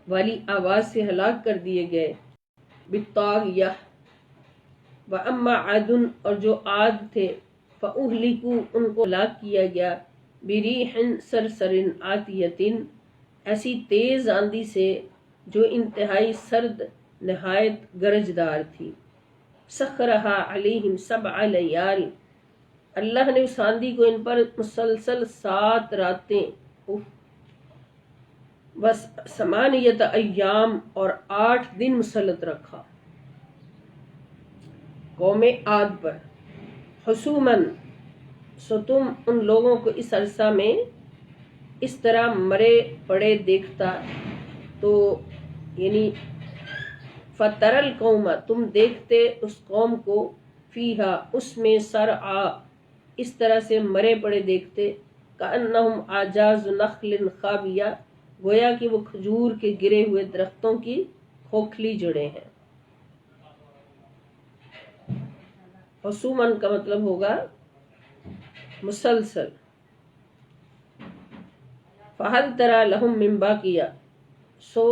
والی آواز سے ہلاک کر دیے گئے، بالطاغیہ۔ وَأَمَّا عَادٌ، اور جو عاد تھے، فَأُهْلِكُوا، ان کو ہلاک کیا گیا، بِرِيحٍ صَرْصَرٍ عَاتِيَةٍ، ایسی تیز آندھی سے جو انتہائی سرد، نہایت گرجدار تھی۔ سخرہا علیہم 7 لیال، اللہ نے اس آندھی کو ان پر مسلسل 7 راتیں، و8 ایام، اور 8 دن مسلط رکھا قوم عاد پر۔ حسوماً، سو تم ان لوگوں کو اس عرصہ میں اس طرح مرے پڑے دیکھتا، تو یعنی فَتَرَى الْقَوْمَ، تم دیکھتے اس قوم کو، فیہا، اس میں، سرعا، اس طرح سے مرے پڑے دیکھتے، کأنہم اعجاز نخل خاویہ، گویا کہ وہ کھجور کے گرے ہوئے درختوں کی کھوکھلی جڑیں ہیں۔ حسوماً کا مطلب ہوگا مسلسل، فہل ترا لہم من باقیہ، سو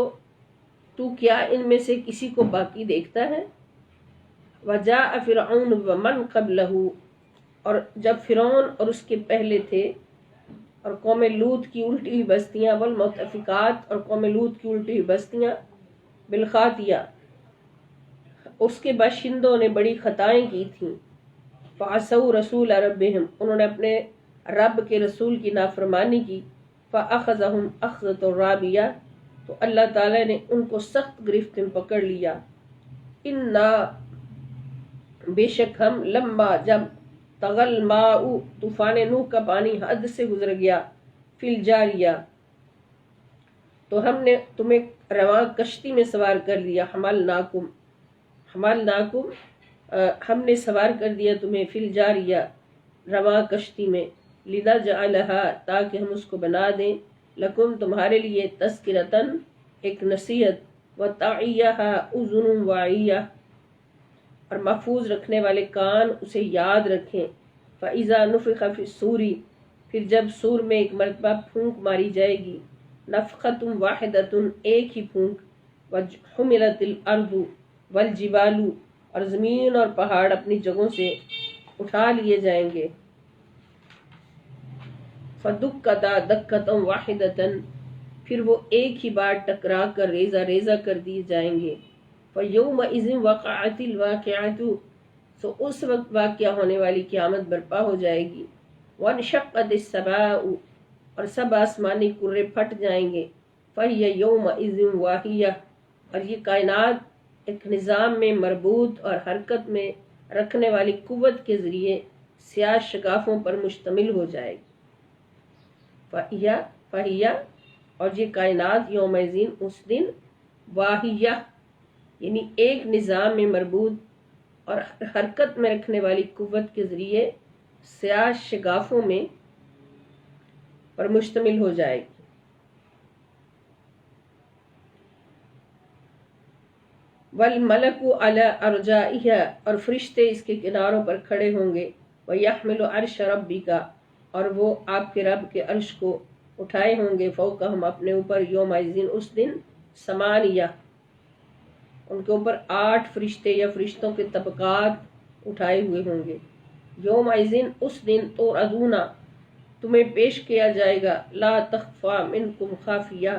تو کیا ان میں سے کسی کو باقی دیکھتا ہے؟ وجاء فرعون ومن قبلہ، اور جب فرعون اور اس کے پہلے تھے اور قوم لوط کی الٹی ہوئی بستیاں، والمؤتفقات اور قوم لوط کی الٹی ہوئی بستیاں، بالخاطیہ اس کے باشندوں نے بڑی خطائیں کی تھیں، فعصوا رسول ربہم انہوں نے اپنے رب کے رسول کی نافرمانی کی، فاخذہم اخذۃ رابیہ تو اللہ تعالیٰ نے ان کو سخت گرفت میں پکڑ لیا، انا بے شک ہم، لما جب تغل ماء طوفان نوح کا پانی حد سے گزر گیا، فی الجاریہ تو ہم نے تمہیں رواں کشتی میں سوار کر دیا، حملناکم ہم نے سوار کر دیا تمہیں، فی الجاریہ رواں کشتی میں، لنجعلھا تاکہ ہم اس کو بنا دیں، لکم تمہارے لیے، تذکرۃً ایک نصیحت، وتعیھا اذن واعیہ اور محفوظ رکھنے والے کان اسے یاد رکھیں، فاذا نفخ فی الصور پھر جب سور میں ایک مرتبہ پھونک ماری جائے گی، نفخۃ واحدۃ ایک ہی پھونک، وحملت الارض والجبال اور زمین اور پہاڑ اپنی جگہوں سے اٹھا لیے جائیں گے، فدکتا دکۃ واحدۃ پھر وہ ایک ہی بار ٹکرا کر ریزہ ریزہ کر دیے جائیں گے، فیومئذ وقعت الواقعۃ سو اس وقت واقعہ ہونے والی قیامت برپا ہو جائے گی، وانشقت السماء اور سب آسمانی کرے پھٹ جائیں گے، فہی یومئذ واہیہ اور یہ کائنات ایک نظام میں مربوط اور حرکت میں رکھنے والی قوت کے ذریعے سیاہ شگافوں پر مشتمل ہو جائے گی، فہیہ اور یہ کائنات یومئذ اس دن، واہیہ یعنی ایک نظام میں مربوط اور حرکت میں رکھنے والی قوت کے ذریعے سیاہ شگافوں میں پر مشتمل ہو جائے گی، والملک علی ارجائہا اور فرشتے اس کے کناروں پر کھڑے ہوں گے، ویحمل عرش ربک اور وہ آپ کے رب کے عرش کو اٹھائے ہوں گے، فوقہم اپنے اوپر، یومئذ اس دن، ثمانیہ ان کے اوپر 8 فرشتے یا فرشتوں کے طبقات اٹھائے ہوئے ہوں گے، یومئذ اس دن، توعدون تمہیں پیش کیا جائے گا، لا تخفی منکم خافیہ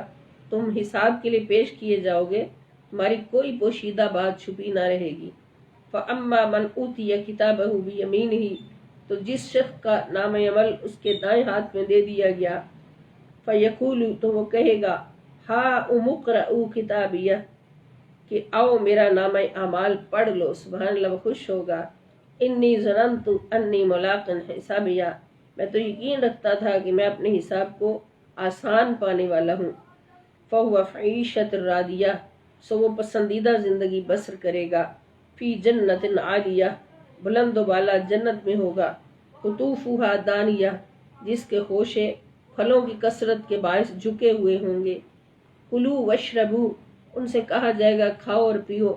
تم حساب کے لیے پیش کیے جاؤ گے، تمہاری کوئی پوشیدہ بات چھپی نہ رہے گی، فاما من اوتی کتابہ بیمینہ تو جس شخص کا نام عمل اس کے دائیں ہاتھ میں دے دیا گیا، فیقول تو وہ کہے گا، ہاؤم اقرؤوا کتابیہ کہ آؤ میرا نامہ اعمال پڑھ لو، سبحان اللہ، وہ خوش ہوگا، انی ظننت انی ملاق حسابیہ میں تو یقین رکھتا تھا کہ میں اپنے حساب کو آسان پانے والا ہوں، فہو فی عیشۃ راضیہ سو وہ پسندیدہ زندگی بسر کرے گا، فی جنت عالیہ بلند و بالا جنت میں ہوگا، قطوفہا دانیہ جس کے خوشے پھلوں کی کثرت کے باعث جھکے ہوئے ہوں گے، کلوا واشربوا ان سے کہا جائے گا کھاؤ اور پیو،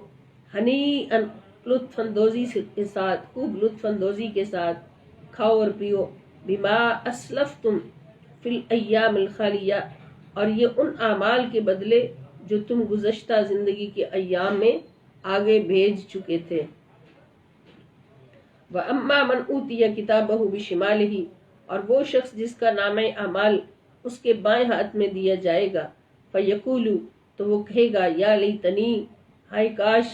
ہنیئا لطف اندوزی کے ساتھ، خوب لطف اندوزی کے ساتھ کھاؤ اور پیو، بما اسلفتم فی الایام الخالیہ اور یہ ان اعمال کے بدلے جو تم گزشتہ زندگی کے ایام میں آگے بھیج چکے تھے، وَأَمَّا مَنْ أُوتِيَ كِتَابَهُ بِشِمَالِهِ اور وہ شخص جس کا نامہ اعمال اس کے بائیں ہاتھ میں دیا جائے گا، فَيَقُولُ تو وہ کہے گا، یا لیتنی ہائے کاش،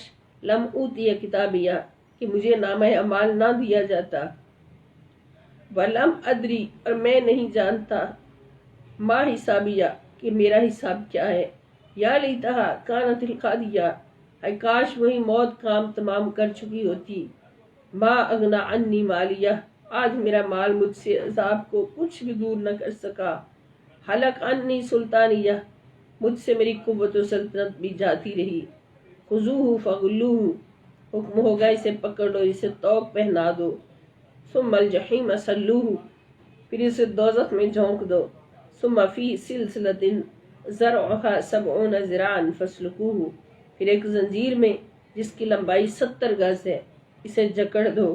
لم اوتیہ کتابیہ کہ مجھے نامہ اعمال نہ دیا جاتا، وَلَمْ أَدْرِ اور میں نہیں جانتا، ما حسابیہ کہ میرا حساب کیا ہے، یا لیتہا کانت القاضیہ ہائے کاش وہی موت کام تمام کر چکی ہوتی، ما اغنی عنی مالیہ آج میرا مال مجھ سے عذاب کو کچھ بھی دور نہ کر سکا، حلق عنی سلطانیہ مجھ سے میری قوت و سلطنت بھی جاتی رہی، خذوہ فغلوہ حکم ہوگا اسے پکڑ لو، اسے طوق پہنا دو، ثم الجحیم صلوہ پھر اسے دوزخ میں جھونک دو، ثم فی سلسلۃ ذرعها 70 ذراعا فاسلکوہ پھر ایک زنجیر میں جس کی لمبائی 70 گز ہے اسے جکڑ دو،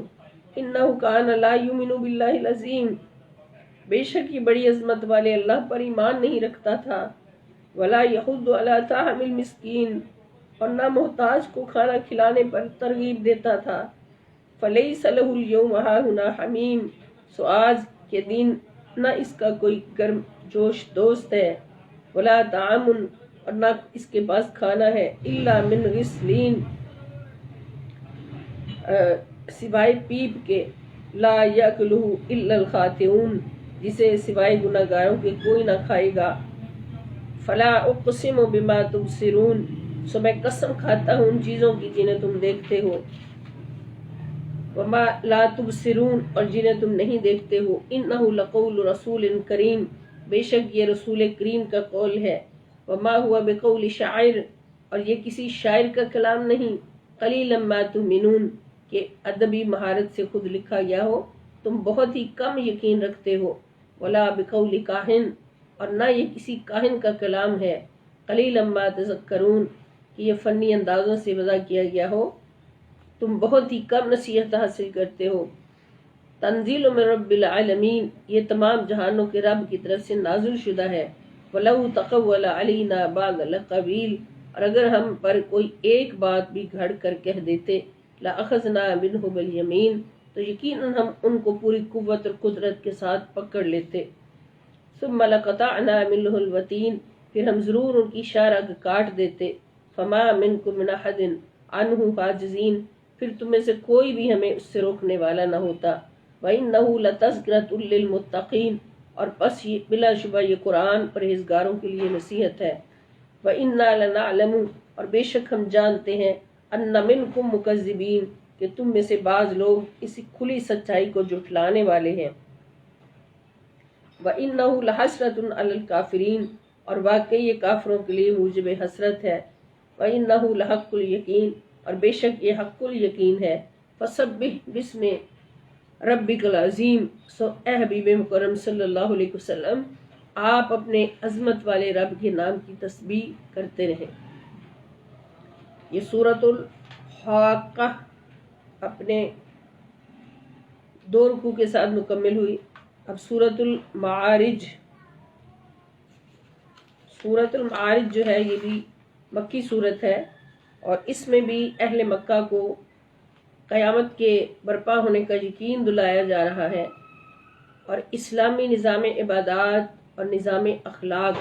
انہ کان لا یؤمن باللہ العظیم بے شک یہ بڑی عظمت والے اللہ پر ایمان نہیں رکھتا تھا. ولا یحض علی طعام المسکین، اور نہ محتاج کو کھانا کھلانے پر ترغیب دیتا تھا. فلیس لہ اليوم ہاہنا حمیم، سو آج کے دن نہ اس کا کوئی گرم جوش دوست ہے. ولا طعام، اور نہ اس کے پاس کھانا ہے، الا من غسلین، سوائے پیپ کے، لا یاکلہ الا الخاطئون، جسے سوائے گناہگاروں کے کوئی نہ کھائے گا. فلا اقسم بما تبصرون، سو میں قسم کھاتا ہوں ان چیزوں کی جنہیں تم دیکھتے ہو. وما لا تبصرون، اور جنہیں تم نہیں دیکھتے ہو. انہ لقول رسول کریم، بے شک یہ رسول کریم کا قول ہے. وما هو بقول شاعر، اور یہ کسی شاعر کا کلام نہیں. قلیلا ما تؤمنون، کہ ادبی مہارت سے خود لکھا گیا ہو، تم بہت ہی کم یقین رکھتے ہو. ولا بقول کاہن، اور نہ یہ کسی کاہن کا کلام ہے. قلیلا ما تذکرون، کہ یہ فنی اندازوں سے وضع کیا گیا ہو، تم بہت ہی کم نصیحت حاصل کرتے ہو. تنزیل من رب العالمین، یہ تمام جہانوں کے رب کی طرف سے نازل شدہ ہے. وَلَوْ تَقَوَّلَ عَلَيْنَا بَعْضَ الْأَقَاوِيلِ، اور اگر ہم پر کوئی ایک بات بھی گھڑ کر کہہ دیتے، لَأَخَذْنَا مِنْهُ بِالْيَمِينِ، تو یقیناً ہم ان کو پوری قوت اور قدرت کے ساتھ پکڑ لیتے. ثُمَّ لَقَطَعْنَا مِنْهُ الْوَتِينَ، پھر ہم ضرور ان کی شاہ رگ کاٹ دیتے. فَمَا مِنْكُمْ مِنْ أَحَدٍ عَنْهُ حَاجِزِينَ، پھر تم میں سے کوئی بھی ہمیں اس سے روکنے والا نہ ہوتا. وَإِنَّهُ لَتَذْكِرَةٌ لِّلْمُتَّقِينَ، اور پس یہ بلا شبہ یہ قرآن پرہیزگاروں کے لیے نصیحت ہے. وَإِنَّا لَنَعْلَمُ، اور بے شک ہم جانتے ہیں، أَنَّ مِنْكُمْ مُكَذِّبِينَ، کہ تم میں سے بعض لوگ اس کھلی سچائی کو جھٹلانے والے ہیں. وَإِنَّهُ لَحَسْرَةٌ عَلَى الْكَافِرِينَ، اور واقعی یہ کافروں کے لیے موجب حسرت ہے. وَإِنَّهُ لَحَقُّ الْيَقِينَ، اور بے شک یہ حق الیقین ہے. فَسَبِّحْ بِاسْمِ ربک العظیم، سو اے حبیب مکرم صلی اللہ علیہ وسلم، آپ اپنے عظمت والے رب کے نام کی تسبیح کرتے رہیں. یہ سورۃ الحاقہ اپنے 2 رکوع کے ساتھ مکمل ہوئی. اب سورۃ المعارج. سورۃ المعارج جو ہے یہ بھی مکی صورت ہے، اور اس میں بھی اہل مکہ کو قیامت کے برپا ہونے کا یقین دلایا جا رہا ہے، اور اسلامی نظام عبادات اور نظام اخلاق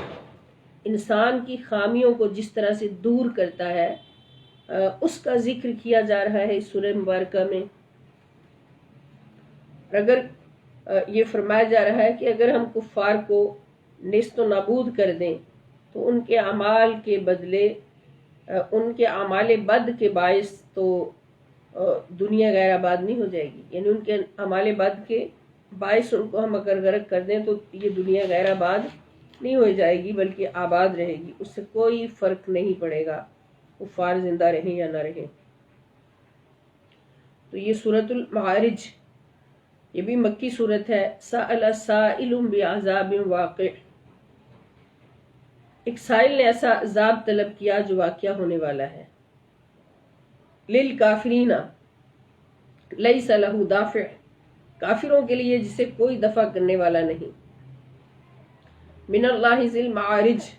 انسان کی خامیوں کو جس طرح سے دور کرتا ہے، اس کا ذکر کیا جا رہا ہے اس سورہ مبارکہ میں. اگر یہ فرمایا جا رہا ہے کہ اگر ہم کفار کو نیست و نابود کر دیں تو ان کے اعمال کے بدلے، ان کے اعمال بد کے باعث تو دنیا غیر آباد نہیں ہو جائے گی. یعنی ان کے اعمال بد کے باعث ان کو ہم اگر غرق کر دیں تو یہ دنیا غیر آباد نہیں ہو جائے گی بلکہ آباد رہے گی. اس سے کوئی فرق نہیں پڑے گا کفار زندہ رہیں یا نہ رہیں. تو یہ سورۃ المعارج یہ بھی مکی صورت ہے. سأل سائل بعذاب واقع، ایک سائل نے ایسا عذاب طلب کیا جو واقعہ ہونے والا ہے. للکافرین لیس لہ دافع، کافروں کے لیے جسے کوئی دفع کرنے والا نہیں. من اللہ ذی المعارج،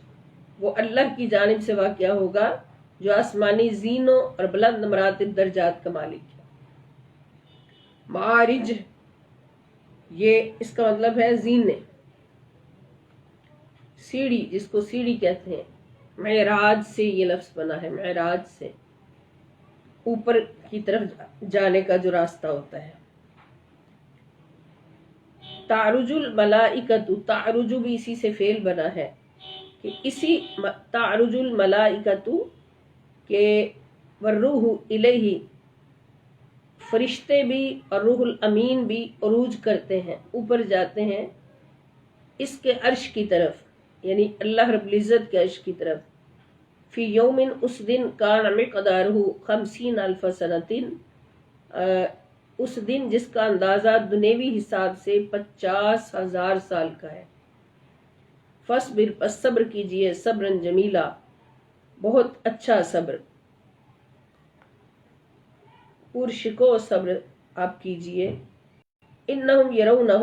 وہ اللہ کی جانب سے واقعہ ہوگا جو آسمانی زینوں اور بلند مراتب درجات کا مالک ہے. معارج یہ اس کا مطلب ہے زینے، سیڑھی، جس کو سیڑھی کہتے ہیں. معراج سے یہ لفظ بنا ہے، معراج سے اوپر کی طرف جانے کا جو راستہ ہوتا ہے. تعرج الملائکۃ، تعرج بھی اسی سے فعل بنا ہے کہ اسی تعرج الملائکۃ کہ والروح الیہ، فرشتے بھی اور روح الامین بھی عروج کرتے ہیں، اوپر جاتے ہیں اس کے عرش کی طرف، یعنی اللہ رب العزت کے عرش کی طرف. فی یومن، اس دن، کان مقدارہ 50,000 سنۃ، اس دن جس کا اندازہ دنیوی حساب سے 50,000 سال کا ہے. فاصبر، پس صبر کیجئے، صبرا جمیلا، بہت اچھا صبر، پرشکو صبر آپ کیجئے. انہم یرونہ،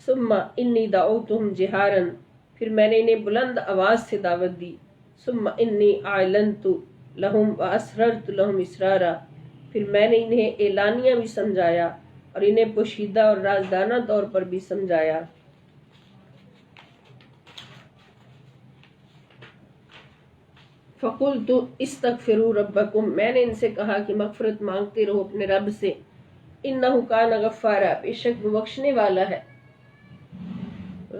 ثم انی دعوتہم جہارا، پھر میں نے انہیں بلند آواز سے دعوت دی، ثم انی اعلنت لہم واسررت لہم اسرارا، پھر میں نے انہیں اعلانیہ بھی سمجھایا اور انہیں پوشیدہ اور رازدانہ طور پر بھی سمجھایا۔ فقلت استغفروا ربکم، میں نے ان سے کہا کہ مغفرت مانگتے رہو اپنے رب سے، انہ کان غفارا، بے شک وہ بخشنے والا ہے،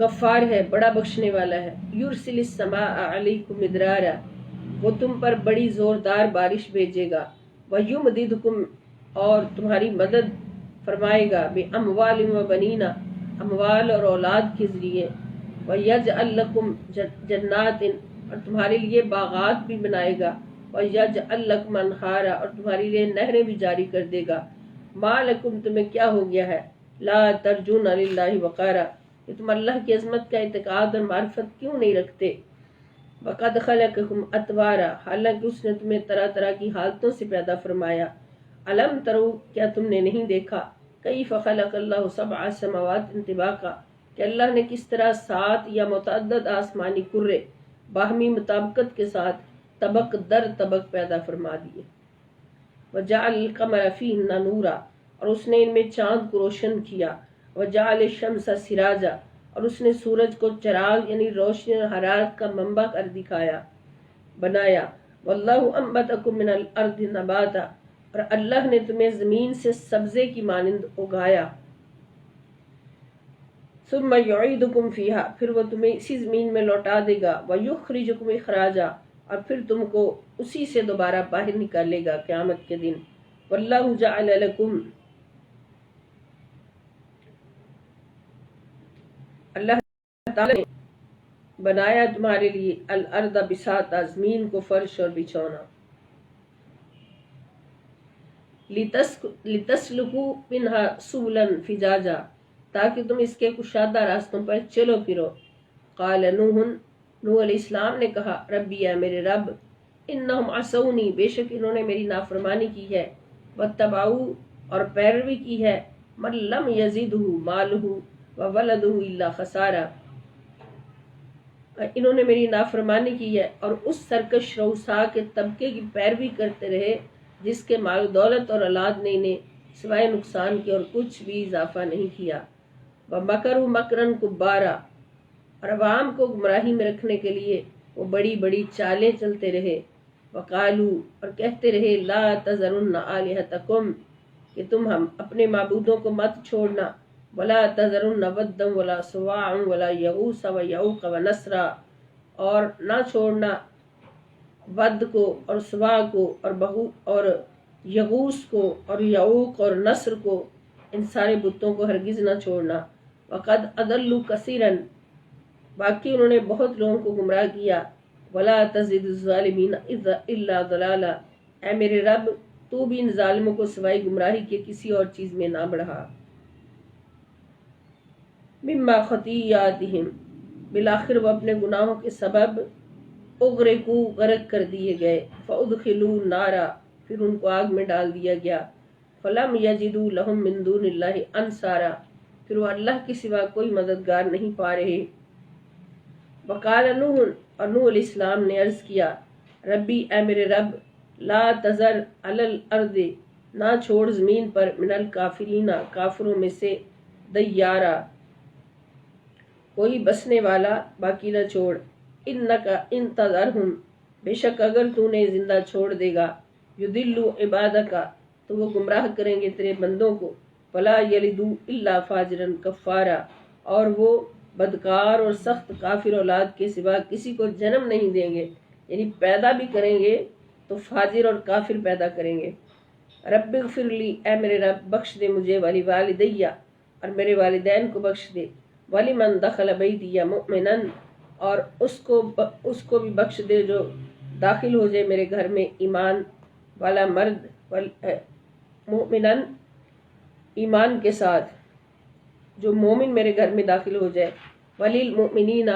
غفار ہے، بڑا بخشنے والا ہے، یرسل السماء علیکم مدرارا، وہ تم پر بڑی زوردار بارش بھیجے گا، ویمددکم، اور تمہاری مدد فرمائے گا، باموال و بنینا، اموال اور اولاد کے ذریعے، ویجعل لکم جنات، اور تمہارے لیے باغات بھی بنائے گا، ویجعل لکم انہارا، اور تمہارے لیے نہریں بھی جاری کر دے گا، ما لکم، تمہیں کیا ہو گیا ہے، لا ترجون للہ وقارا، کہ تم اللہ کی عظمت کا اعتقاد اور معرفت کیوں نہیں رکھتے، وقد خلقکم اطوارا، حالانکہ اس نے تمہیں طرح طرح کی حالتوں سے پیدا فرمایا، الم ترو، کیا تم نے نہیں دیکھا، کیف خلق اللہ سبع سماوات طباقا، کہ اللہ نے کس طرح 7 یا متعدد آسمانی کرے باہمی مطابقت کے ساتھ طبق در طبق پیدا فرما دیے، وجعل القمر فیہن نورا، اور اس نے ان میں چاند کو روشن کیا، وجعل الشمس سراجا، اور اس نے سورج کو چراغ یعنی روشنی اور حرارت کا منبع کر دکھایا بنایا، واللہ انبتکم من الارض نباتا، اور اللہ نے تمہیں زمین سے سبزے کی مانند اگایا، ثم یعیدکم فیہا، پھر وہ تمہیں اسی زمین میں لوٹا دے گا، ویخرجکم اخراجا، اور پھر تم کو اسی سے دوبارہ باہر نکالے گا قیامت کے دن، واللہ جعل لکم، اللہ تعالی نے بنایا تمہارے لیے الارض بساطا، زمین کو فرش اور بچھونا، لتسلکوا منہا سبلا فجاجا، تاکہ تم اس کے کشادہ راستوں پر چلو پھرو، قال نوح علیہ السلام نے کہا، ربی، اے میرے رب، انہم عصونی، بے شک انہوں نے میری نافرمانی کی ہے، واتبعوا، اور پیروی کی ہے، من لم یزدہ مالہ وولدہ الا خسارا، انہوں نے میری نافرمانی کی ہے اور اس سرکش رؤسا کے طبقے کی پیروی کرتے رہے جس کے مال و دولت اور اولاد نے انہیں سوائے نقصان کے اور کچھ بھی اضافہ نہیں کیا، وَمَكَرُوا مَكْرًا كُبَّارًا، اور عوام کو گمراہی میں رکھنے کے لیے وہ بڑی بڑی چالیں چلتے رہے، وقالوا، اور کہتے رہے، لا تذرن آلہتکم، کہ تم ہم اپنے معبودوں کو مت چھوڑنا، ولا تذرن ودا ولا سواعا ولا یغوث ویعوق ونسرا، اور نہ چھوڑنا ود کو اور سوا کو اور یغوث کو اور یعوق اور نصر کو، ان سارے بتوں کو ہرگز نہ چھوڑنا، وقد اضلوا کثیرا، باقی انہوں نے بہت لوگوں کو گمراہ کیا، ولا تزد الظالمین الا ضلالا، اے میرے رب تو بھی ان ظالموں کو سوائے گمراہی کے کسی اور چیز میں نہ بڑھا، مما خطیئاتہم، بالآخر وہ اپنے گناہوں کے سبب اغرقوا، غرق کر دیے گئے، فادخلوا النارا، پھر ان کو آگ میں ڈال دیا گیا، فلم یجدوا لہم من دون اللہ انصارا، پھر وہ اللہ کے سوا کوئی مددگار نہیں پا رہے، وقال نوح، اور نوح علیہ السلام نے عرض کیا، ربی، اے میرے رب، لا تذر علی الارض، نہ چھوڑ زمین پر، من الکافرین، کافروں میں سے، دیارا، کوئی بسنے والا باقی نہ چھوڑ، انکا ان تذرہم، بے شک اگر تو انہیں زندہ چھوڑ دے گا، یضلوا عبادک، تو وہ گمراہ کریں گے تیرے بندوں کو، ولا یلدوا الا فاجرا کفارا، اور وہ بدکار اور سخت کافر اولاد کے سوا کسی کو جنم نہیں دیں گے، یعنی پیدا بھی کریں گے تو فاجر اور کافر پیدا کریں گے، رب اغفر لی، اے میرے رب بخش دے مجھے، ولی والدیہ، اور میرے والدین کو بخش دے، وَلِمَنْ دَخَلَ بَيْتِيَ مُؤْمِنًا، اور اس کو بھی بخش دے جو داخل ہو جائے میرے گھر میں ایمان والا مرد، مؤمنًا، ایمان کے ساتھ، جو مومن میرے گھر میں داخل ہو جائے، وَلِلْمُؤْمِنِينَ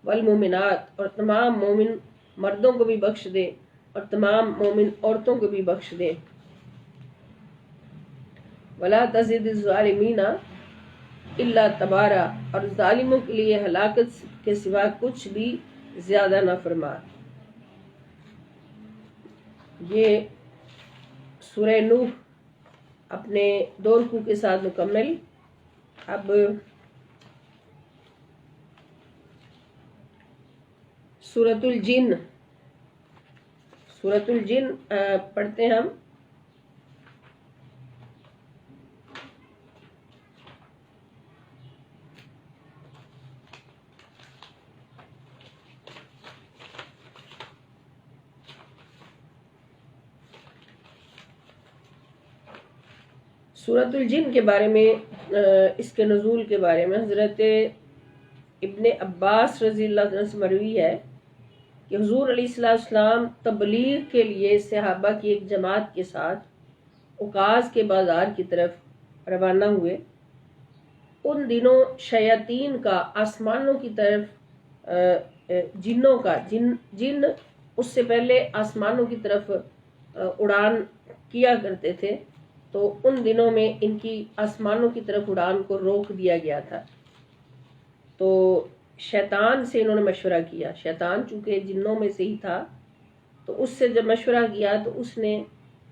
وَالْمُؤْمِنَاتِ، اور تمام مومن مردوں کو بھی بخش دے اور تمام مومن عورتوں کو بھی بخش دے، وَلَا تَزِدِ الظَّالِمِينَ الا تبارا، اور ظالموں کے لیے ہلاکت کے سوا کچھ بھی زیادہ نافرمان۔ یہ سورہ نوح اپنے 2 رکوع کے ساتھ مکمل۔ اب سورۃ الجن پڑھتے ہیں ہم۔ سورۃ الجن کے بارے میں، اس کے نزول کے بارے میں حضرت ابن عباس رضی اللہ عنہ سے مروی ہے کہ حضور علیہ السلام تبلیغ کے لیے صحابہ کی ایک جماعت کے ساتھ عکاظ کے بازار کی طرف روانہ ہوئے۔ ان دنوں شیاطین کا آسمانوں کی طرف جنوں کا جن اس سے پہلے آسمانوں کی طرف اڑان کیا کرتے تھے، تو ان دنوں میں ان کی آسمانوں کی طرف اڑان کو روک دیا گیا تھا۔ تو شیطان سے انہوں نے مشورہ کیا، شیطان چونکہ جنوں میں سے ہی تھا، تو اس سے جب مشورہ کیا تو اس نے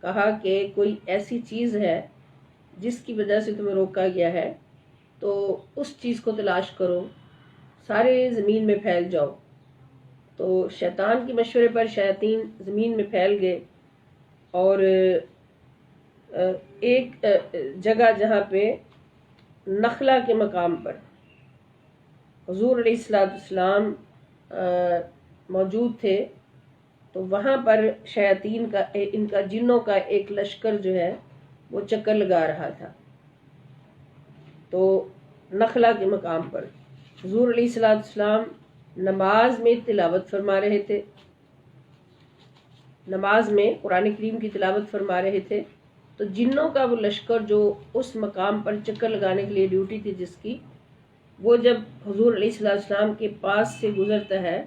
کہا کہ کوئی ایسی چیز ہے جس کی وجہ سے تمہیں روکا گیا ہے، تو اس چیز کو تلاش کرو، سارے زمین میں پھیل جاؤ۔ تو شیطان کے مشورے پر شیاطین زمین میں پھیل گئے، اور ایک جگہ جہاں پہ نخلا کے مقام پر حضور علیہ السلام موجود تھے، تو وہاں پر شیاطین کا، ان کا جنوں کا ایک لشکر جو ہے وہ چکر لگا رہا تھا۔ تو نخلا کے مقام پر حضور علیہ السلام نماز میں تلاوت فرما رہے تھے، نماز میں قرآن کریم کی تلاوت فرما رہے تھے۔ تو جنوں کا وہ لشکر جو اس مقام پر چکر لگانے کے لیے ڈیوٹی تھی جس کی، وہ جب حضور علیہ السلام کے پاس سے گزرتا ہے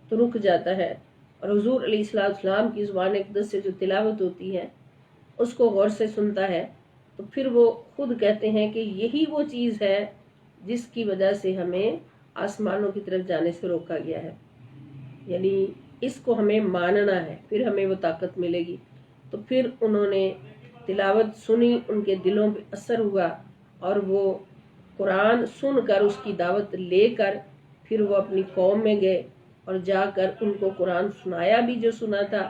تو رک جاتا ہے، اور حضور علیہ السلام کی زبان اقدس سے جو تلاوت ہوتی ہے اس کو غور سے سنتا ہے، تو پھر وہ خود کہتے ہیں کہ یہی وہ چیز ہے جس کی وجہ سے ہمیں آسمانوں کی طرف جانے سے روکا گیا ہے، یعنی اس کو ہمیں ماننا ہے، پھر ہمیں وہ طاقت ملے گی۔ تو پھر انہوں نے تلاوت سنی، ان کے دلوں پہ اثر ہوا، اور وہ قرآن سن کر اس کی دعوت لے کر پھر وہ اپنی قوم میں گئے، اور جا کر ان کو قرآن سنایا بھی جو سنا تھا،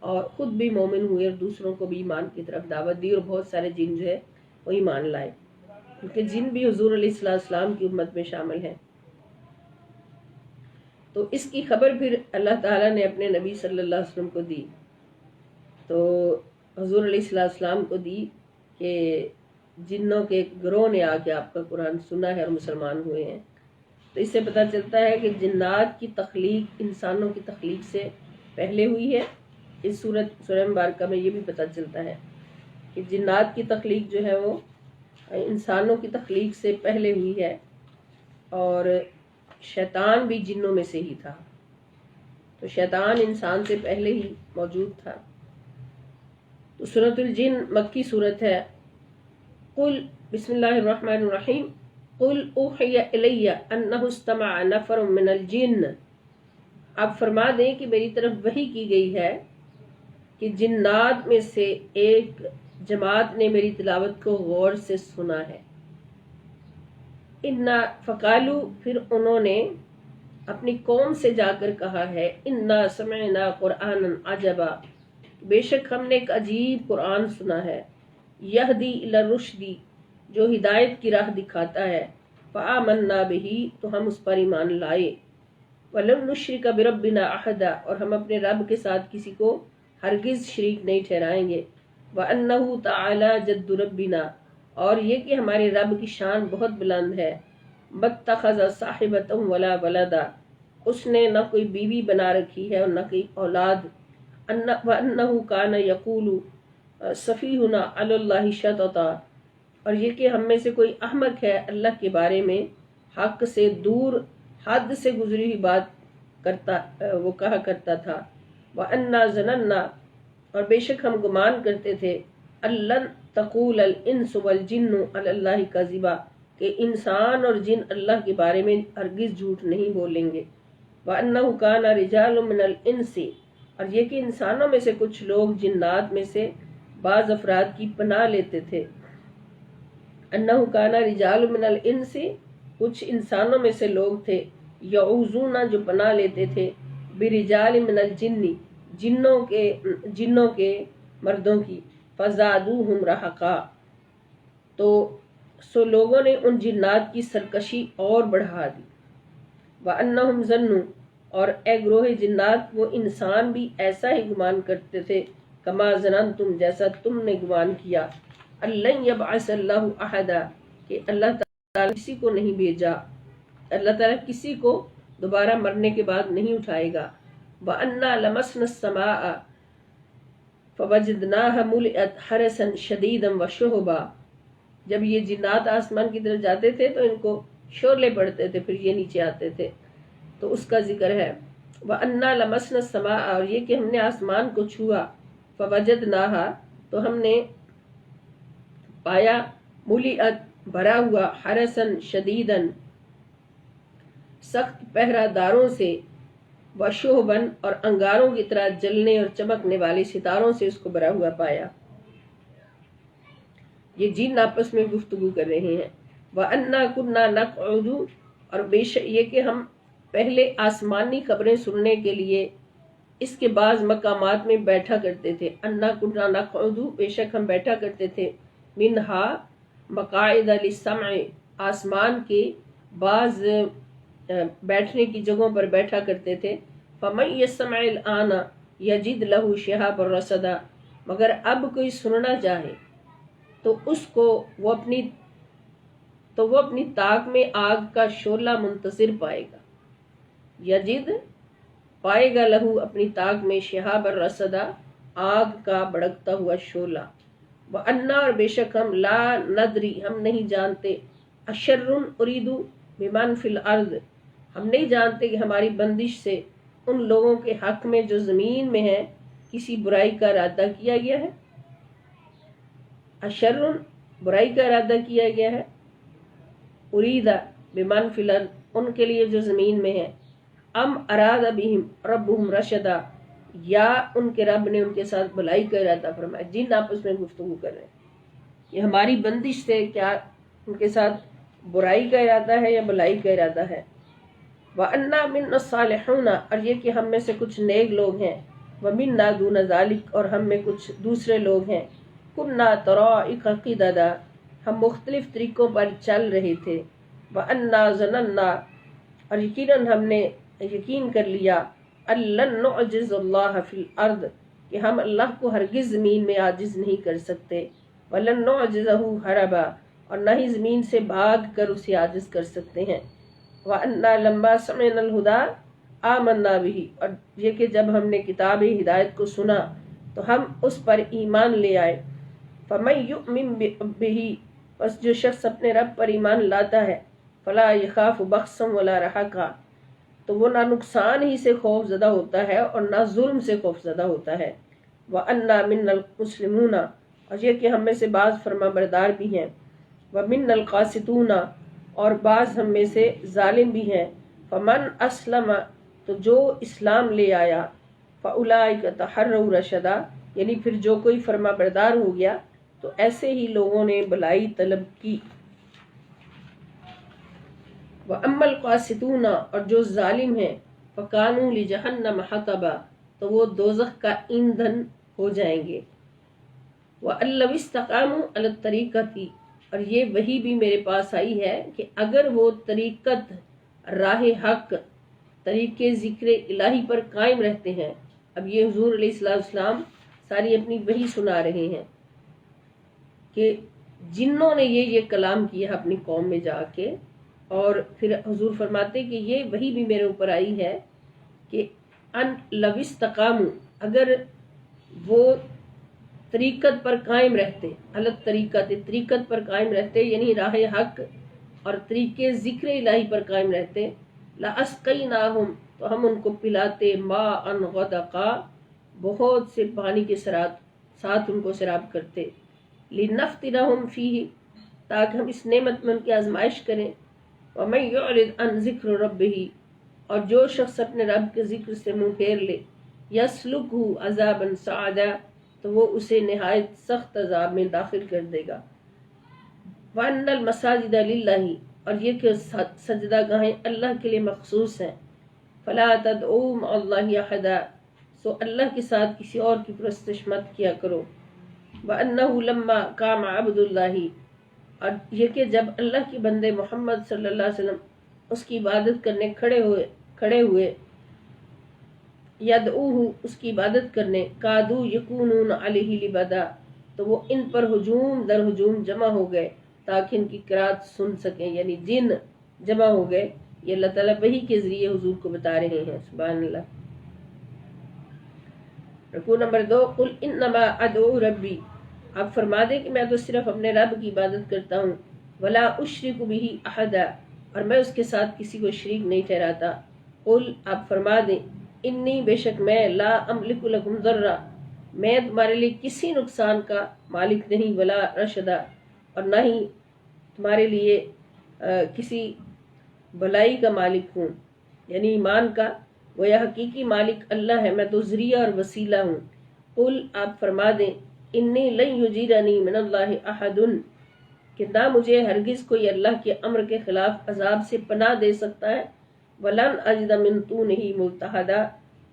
اور خود بھی مومن ہوئے اور دوسروں کو بھی ایمان کی طرف دعوت دی، اور بہت سارے جن جو ہے وہ ایمان لائے، کیونکہ جن بھی حضور علیہ السلام کی امت میں شامل ہیں۔ تو اس کی خبر پھر اللہ تعالیٰ نے اپنے نبی صلی اللہ علیہ وسلم کو دی، تو حضور علیہ السلام کو دی کہ جنوں کے گروہ نے آ کے آپ کا قرآن سنا ہے اور مسلمان ہوئے ہیں۔ تو اس سے پتہ چلتا ہے کہ جنات کی تخلیق انسانوں کی تخلیق سے پہلے ہوئی ہے۔ اس سورہ مبارکہ میں یہ بھی پتہ چلتا ہے کہ جنات کی تخلیق جو ہے وہ انسانوں کی تخلیق سے پہلے ہوئی ہے، اور شیطان بھی جنوں میں سے ہی تھا، تو شیطان انسان سے پہلے ہی موجود تھا۔ تو سورۃ الجن مکی صورت ہے۔ قل بسم اللہ الرحمن الرحیم، قل اوحی الی انہ استمع نفر من الجن، آپ فرما دیں کہ میری طرف وحی کی گئی ہے کہ جنات میں سے ایک جماعت نے میری تلاوت کو غور سے سنا ہے۔ انا فقالو، پھر انہوں نے اپنی قوم سے جا کر کہا ہے، انا سمعنا قرآنا عجبا، بے شک ہم نے ایک عجیب قرآن سنا ہے، یہدی الی الرشد، جو ہدایت کی راہ دکھاتا ہے، فآمنا بہ، تو ہم اس پر ایمان لائے، ولن نشرک بربنا احدا، اور ہم اپنے رب کے ساتھ کسی کو ہرگز شریک نہیں ٹھہرائیں گے، وانہ تعالی جد ربنا، اور یہ کہ ہمارے رب کی شان بہت بلند ہے، متخذ صاحبۃ ولا ولدا، اس نے نہ کوئی بیوی بنا رکھی ہے اور نہ کوئی اولاد، وانہ کان یقول سفیہنا علی اللہ شططا، اور یہ کہ ہم میں سے کوئی احمق ہے اللہ کے بارے میں حق سے دور، حد سے گزری ہوئی بات کرتا، وہ کہا کرتا تھا، وَأَنَّا ظَنَنَّا، اور بے شک ہم گمان کرتے تھے، أَلَّن تَقُولَ الْإِنسُ وَالْجِنُّ عَلَى اللَّهِ كَذِبًا، کہ انسان اور جن اللہ کے بارے میں ہرگز جھوٹ نہیں بولیں گے۔ وَأَنَّهُ كَانَ رِجَالٌ مِّنَ الْإِنسِ، اور یہ کہ انسانوں میں سے کچھ لوگ جنات میں سے بعض افراد کی پناہ لیتے تھے۔ انہو کانا رجال من الانس، کچھ انسانوں میں سے لوگ تھے، یعوذون جو پناہ لیتے تھے، برجال من الجن، جنوں کے مردوں کی، فزادوہم رہقا، تو سو لوگوں نے ان جنات کی سرکشی اور بڑھا دی۔ وَأَنَّهُمْ ظَنُّوا، اور اے گروہ جنات وہ انسان بھی ایسا ہی گمان کرتے تھے، کما ظننتم جیسا تم نے گمان کیا، اللَّن يَبْعَثَ اللَّهُ أَحَدًا، کہ اللہ تعالیٰ کسی کو نہیں بھیجا، اللہ تعالیٰ کسی کو دوبارہ مرنے کے بعد نہیں اٹھائے گا۔ وَأَنَّا لَمَسْنَا السَّمَاءَ فَوَجَدْنَاهَا مُلِئَتْ حَرَسًا شَدِيدًا وَشُهُبًا، جب یہ جنات آسمان کی طرف جاتے تھے تو ان کو شعلے پڑتے تھے، پھر یہ نیچے آتے تھے، تو اس کا ذکر ہے۔ وَأَنَّا لَمَسْنَا السَّمَاءَ، اور یہ کہ ہم نے آسمان کو چھوا، فَوَجَدْنَاهَا، تو ہم نے پایا، مُلِئَتْ بھرا ہوا، حَرَسًا شَدِيدًا سخت پہرہ داروں سے، وَشُهُبًا اور انگاروں کی طرح جلنے اور چمکنے والے ستاروں سے اس کو بھرا ہوا پایا۔ یہ جن آپس میں گفتگو کر رہے ہیں۔ وَأَنَّا كُنَّا نَقْعُدُ، اور بے شک یہ کہ ہم پہلے آسمانی خبریں سننے کے لیے اس کے بعض مقامات میں بیٹھا کرتے تھے۔ اَنَّا كُنَّا نَقْعُدُ، بے شک ہم بیٹھا کرتے تھے، مِنْهَا مَقَاعِدَ لِلسَّمْعِ، آسمان کے بعض بیٹھنے کی جگہوں پر بیٹھا کرتے تھے۔ فَمَن يَسْتَمِعِ الْآنَ يَجِدْ لَهُ شِهَابًا رَصَدًا، مگر اب کوئی سننا چاہے تو اس کو وہ اپنی طاق میں آگ کا شعلہ منتظر پائے گا۔ یجد پائے گا، لہو اپنی طاق میں، شہاب الرصدا آگ کا بھڑکتا ہوا شعلہ۔ وَأَنَّا، اور بے شک ہم، لا ندری ہم نہیں جانتے، اشر ارید بمن فی الارض، ہم نہیں جانتے کہ ہماری بندش سے ان لوگوں کے حق میں جو زمین میں ہیں کسی برائی کا ارادہ کیا گیا ہے۔ اشر برائی کا ارادہ کیا گیا ہے، اریدا بمن فی الارض ان کے لیے جو زمین میں ہے، ام اراد بہم ربہم رشدا، یا ان کے رب نے ان کے ساتھ بھلائی کا ارادہ فرمایا۔ جن آپس میں گفتگو کر رہے ہیں، یہ ہماری بندش سے کیا ان کے ساتھ برائی کا ارادہ ہے یا بھلائی کا ارادہ ہے۔ وَأَنَّا مِنَّا الصَّالِحُونَ، اور یہ کہ ہم میں سے کچھ نیک لوگ ہیں، وَمِنَّا دُونَ ذَلِكَ، اور ہم میں کچھ دوسرے لوگ ہیں، كُنَّا طَرَائِقَ قِدَدًا، ہم مختلف طریقوں پر چل رہے تھے، وَأَنَّا ظَنَنَّا، اور یقیناً ہم نے یقین کر لیا، أَلَّن نُعْجِزَ اللَّهَ فِي الْأَرْضِ، کہ ہم اللہ کو ہرگز زمین میں عاجز نہیں کر سکتے، وَلَن نُعْجِزَهُ هَرَبًا، اور نہ ہی زمین سے بھاگ کر اسے عاجز کر سکتے ہیں۔ وَأَنَّا لَمَّا سَمِعْنَا الْهُدَىٰ آمَنَّا بِهِ، اور یہ کہ جب ہم نے کتاب ہدایت کو سنا تو ہم اس پر ایمان لے آئے۔ فَمَن يُؤْمِن بِهِ، پس جو شخص اپنے رب پر ایمان لاتا ہے، فَلَا يَخَافُ بَخْسًا وَلَا رَهَقًا، تو وہ نہ نقصان ہی سے خوف زدہ ہوتا ہے اور نہ ظلم سے خوف زدہ ہوتا ہے۔ وَأَنَّا مِنَّا الْمُسْلِمُونَ، اور یہ کہ ہم میں سے بعض فرما بردار بھی ہیں، وَمِنَّا الْقَاسِطُونَ، اور بعض ہم میں سے ظالم بھی ہیں۔ فَمَنْ أَسْلَمَ، تو جو اسلام لے آیا، فَأُولَٰئِكَ تَحَرَّوْا رَشَدًا، یعنی پھر جو کوئی فرما بردار ہو گیا تو ایسے ہی لوگوں نے بھلائی طلب کی۔ وَأَمَّا الْقَاسِطُونَ، اور جو ظالم ہیں، فَكَانُوا لِجَهَنَّمَ حَطَبًا، تو وہ دوزخ کا ایندھن ہو جائیں گے۔ وَأَن لَّوِ اسْتَقَامُوا عَلَى الطَّرِيقَةِ، اور یہ وحی بھی میرے پاس آئی ہے کہ اگر وہ طریقت، راہ حق، طریقے ذکر الہی پر قائم رہتے ہیں۔ اب یہ حضور علیہ السلام ساری اپنی وحی سنا رہے ہیں کہ جنوں نے یہ کلام کیا اپنی قوم میں جا کے، اور پھر حضور فرماتے کہ یہ وحی بھی میرے اوپر آئی ہے کہ ان لو استقاموا، اگر وہ طریقت پر قائم رہتے، الگ طریقت پر قائم رہتے، یعنی راہ حق اور طریقے ذکر الہی پر قائم رہتے، لَأَسْقَيْنَاهُمْ، تو ہم ان کو پلاتے، مَاءً غَدَقًا، بہت سے پانی کے ساتھ ان کو سیراب کرتے، لِنَفْتِنَهُمْ فِيهِ، تاکہ ہم اس نعمت میں ان کی آزمائش کریں۔ وَمَن يُعْرِضْ عَن ذِكْرِ رَبِّهِ، اور جو شخص اپنے رب کے ذکر سے منہ پھیر لے، يَسْلُكْهُ عَذَابًا صَعَدًا، تو وہ اسے نہایت سخت عذاب میں داخل کر دے گا۔ وَأَنَّ الْمَسَاجِدَ لِلَّهِ، اور یہ کہ سجدہ گاہیں اللہ کے لیے مخصوص ہیں۔ فَلَا تَدْعُوا مَعَ اللَّهِ أَحَدًا، سو اللہ کے ساتھ کسی اور کی پرستش مت کیا کرو۔ وَأَنَّهُ لَمَّا قَامَ عَبْدُ اللَّهِ، اور یہ کہ جب اللہ کے بندے محمد صلی اللہ علیہ وسلم اس کی عبادت کرنے کھڑے ہوئے یدعوہ، اس کی عبادت کرنے، کادو یکونون علیہ لبدا، تو وہ ان پر ہجوم در ہجوم جمع ہو گئے تاکہ ان کی قرات سن سکیں، یعنی جن جمع ہو گئے۔ یہ اللہ تعالیٰ وحی کے ذریعے حضور کو بتا رہے ہیں۔ سبحان اللہ۔ رکوع نمبر 2، قل انما ادعو ربی، آپ فرما دیں کہ میں تو صرف اپنے رب کی عبادت کرتا ہوں۔ ولا اشرک بہ احدا، اور میں اس کے ساتھ کسی کو شریک نہیں ٹھہراتا۔ قل، آپ فرما دیں، انی، بے شک میں، لا املک لکم ضرا، میں تمہارے لیے کسی نقصان کا مالک نہیں، ولا رشدا، اور نہ ہی تمہارے لیے کسی بھلائی کا مالک ہوں، یعنی ایمان کا۔ وہ یہ حقیقی مالک اللہ ہے، میں تو ذریعہ اور وسیلہ ہوں۔ قل، آپ فرما دیں، انی لن یجیرنی من اللہ احد، کہ نہ مجھے ہرگز کوئی اللہ کے امر کے خلاف عذاب سے پناہ دے سکتا ہے۔ ولن اجد من دونہ ملتحدا،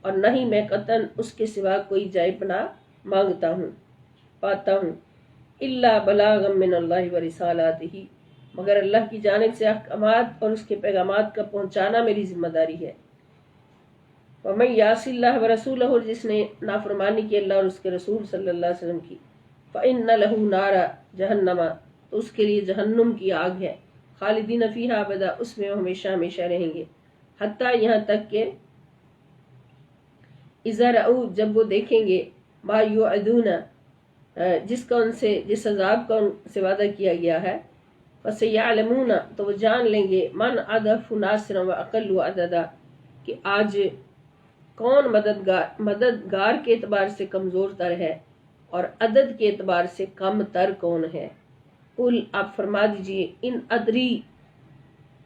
اور نہ ہی میں قطعاً اس کے سوا کوئی جائے پناہ مانگتا ہوں، پاتا ہوں۔ الا بلاغا من اللہ ورسالاتہ، مگر اللہ کی جانب سے احکامات اور اس کے پیغامات کا پہنچانا میری ذمہ داری ہے۔ وَمَن يَعْصِ اللَّهَ وَرَسُولَهُ، اور جس نے نافرمانی کی اللہ اور اس کے رسول صلی اللہ علیہ وسلم کی، فَإِنَّ لَهُ نَارَ جَهَنَّمَ، تو اس کے لیے جہنم کی آگ ہے، خالدین فیہا ابدا، اس میں وہ ہمیشہ ہمیشہ رہیں گے، حتیٰ یہاں تک کہ اذا رأوا، جب وہ دیکھیں گے، ما یوعدون، جس عذاب کا ان سے وعدہ کیا گیا ہے، فَسَيَعْلَمُونَ، تو وہ جان لیں گے، من اضعف ناصرا واقل عددا، کہ آج کون مددگار کے اعتبار سے کمزور تر ہے اور عدد کے اعتبار سے کم تر کون ہے۔ قل، آپ فرما دیجئے، ان ادری،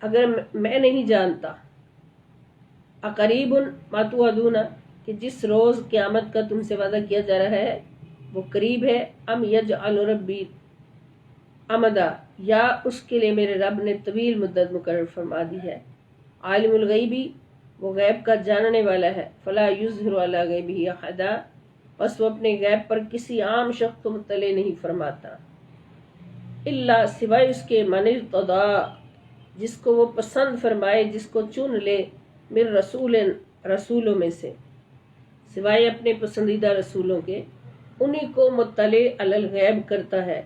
اگر میں نہیں جانتا، اقریب ما توعدون، کہ جس روز قیامت کا تم سے وعدہ کیا جا رہا ہے وہ قریب ہے، ام یجعل ربی امدا، یا اس کے لیے میرے رب نے طویل مدت مقرر فرما دی ہے۔ عالم الغیبی، وہ غیب کا جاننے والا ہے، فلا یظہر علی غیبہ احدا، پس وہ اپنے غیب پر کسی عام شخص کو مطلع نہیں فرماتا، الا، سوائے اس کے، من ارتضی، جس کو وہ پسند فرمائے، جس کو چن لے، من رسول، رسولوں میں سے، سوائے اپنے پسندیدہ رسولوں کے، انہی کو مطلع علی الغیب کرتا ہے،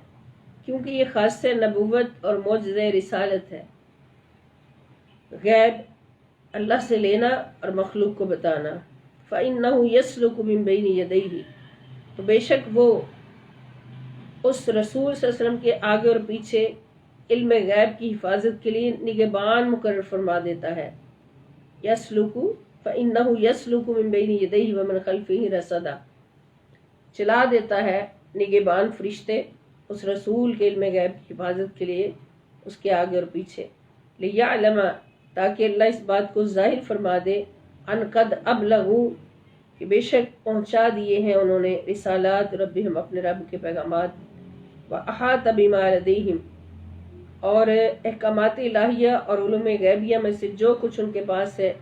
کیونکہ یہ خاصہ نبوت اور معجزہ رسالت ہے۔ غیب اللہ سے لینا اور مخلوق کو بتانا۔ فَإِنَّهُ يَسْلُكُ مِن بَيْنِ يَدَيْهِ، تو بے شک وہ اس رسول صلی اللہ علیہ وسلم کے آگے اور پیچھے علم غیب کی حفاظت کے لیے نگہبان مقرر فرما دیتا ہے۔ يَسْلُكُ، فَإِنَّهُ يَسْلُكُ مِن بَيْنِ يَدَيْهِ وَمِن خَلْفِهِ رَصَدًا، چلا دیتا ہے نگہبان فرشتے اس رسول کے علم غیب کی حفاظت کے لیے اس کے آگے اور پیچھے، لِيَعْلَمَ، تاکہ اللہ اس بات کو ظاہر فرما دے، ان قد ابلغوا، کہ بے شک پہنچا دیے ہیں انہوں نے، رسالات ربہم، اپنے رب کے پیغامات، وَأَحَاطَ بِمَا لَدَيْهِمْ، اور احکامات الہیہ اور علوم غیبیہ میں سے جو کچھ ان کے پاس ہے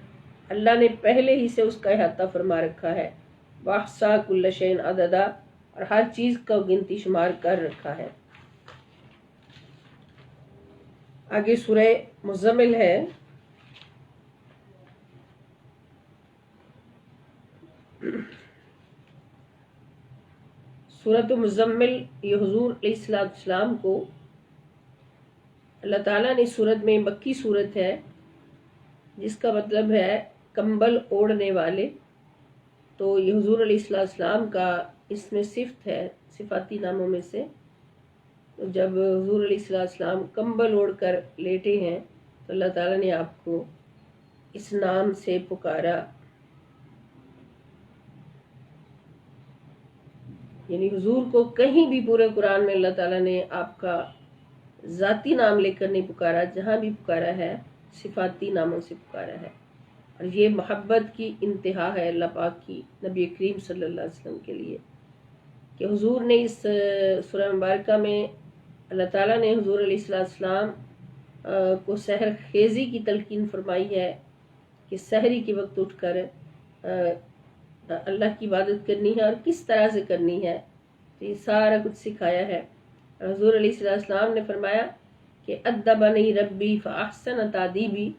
اللہ نے پہلے ہی سے اس کا احاطہ فرما رکھا ہے، وَأَحْصَىٰ كُلَّ شَيْءٍ عَدَدًا، اور ہر چیز کا گنتی شمار کر رکھا ہے۔ آگے سورہ مزمل ہے۔ سورۃ مزمل، یہ حضور علیہ السلام کو اللہ تعالیٰ نے سورت میں، مکی سورت ہے جس کا مطلب ہے کمبل اوڑھنے والے، تو یہ حضور علیہ السلام کا اس میں صفت ہے، صفاتی ناموں میں سے۔ تو جب حضور علیہ السلام کمبل اوڑھ کر لیٹے ہیں تو اللہ تعالیٰ نے آپ کو اس نام سے پکارا، یعنی حضور کو کہیں بھی پورے قرآن میں اللہ تعالیٰ نے آپ کا ذاتی نام لے کر نہیں پکارا، جہاں بھی پکارا ہے صفاتی ناموں سے پکارا ہے۔ اور یہ محبت کی انتہا ہے اللہ پاک کی نبی کریم صلی اللہ علیہ وسلم کے لیے کہ حضور نے اس سورہ مبارکہ میں اللہ تعالیٰ نے حضور علیہ السلام کو سحر خیزی کی تلقین فرمائی ہے کہ سحری کے وقت اٹھ کر اللہ کی عبادت کرنی ہے اور کس طرح سے کرنی ہے، تو یہ سارا کچھ سکھایا ہے۔ حضور علیہ السلام نے فرمایا کہ ادبنی ربی فاحسن تادیبی،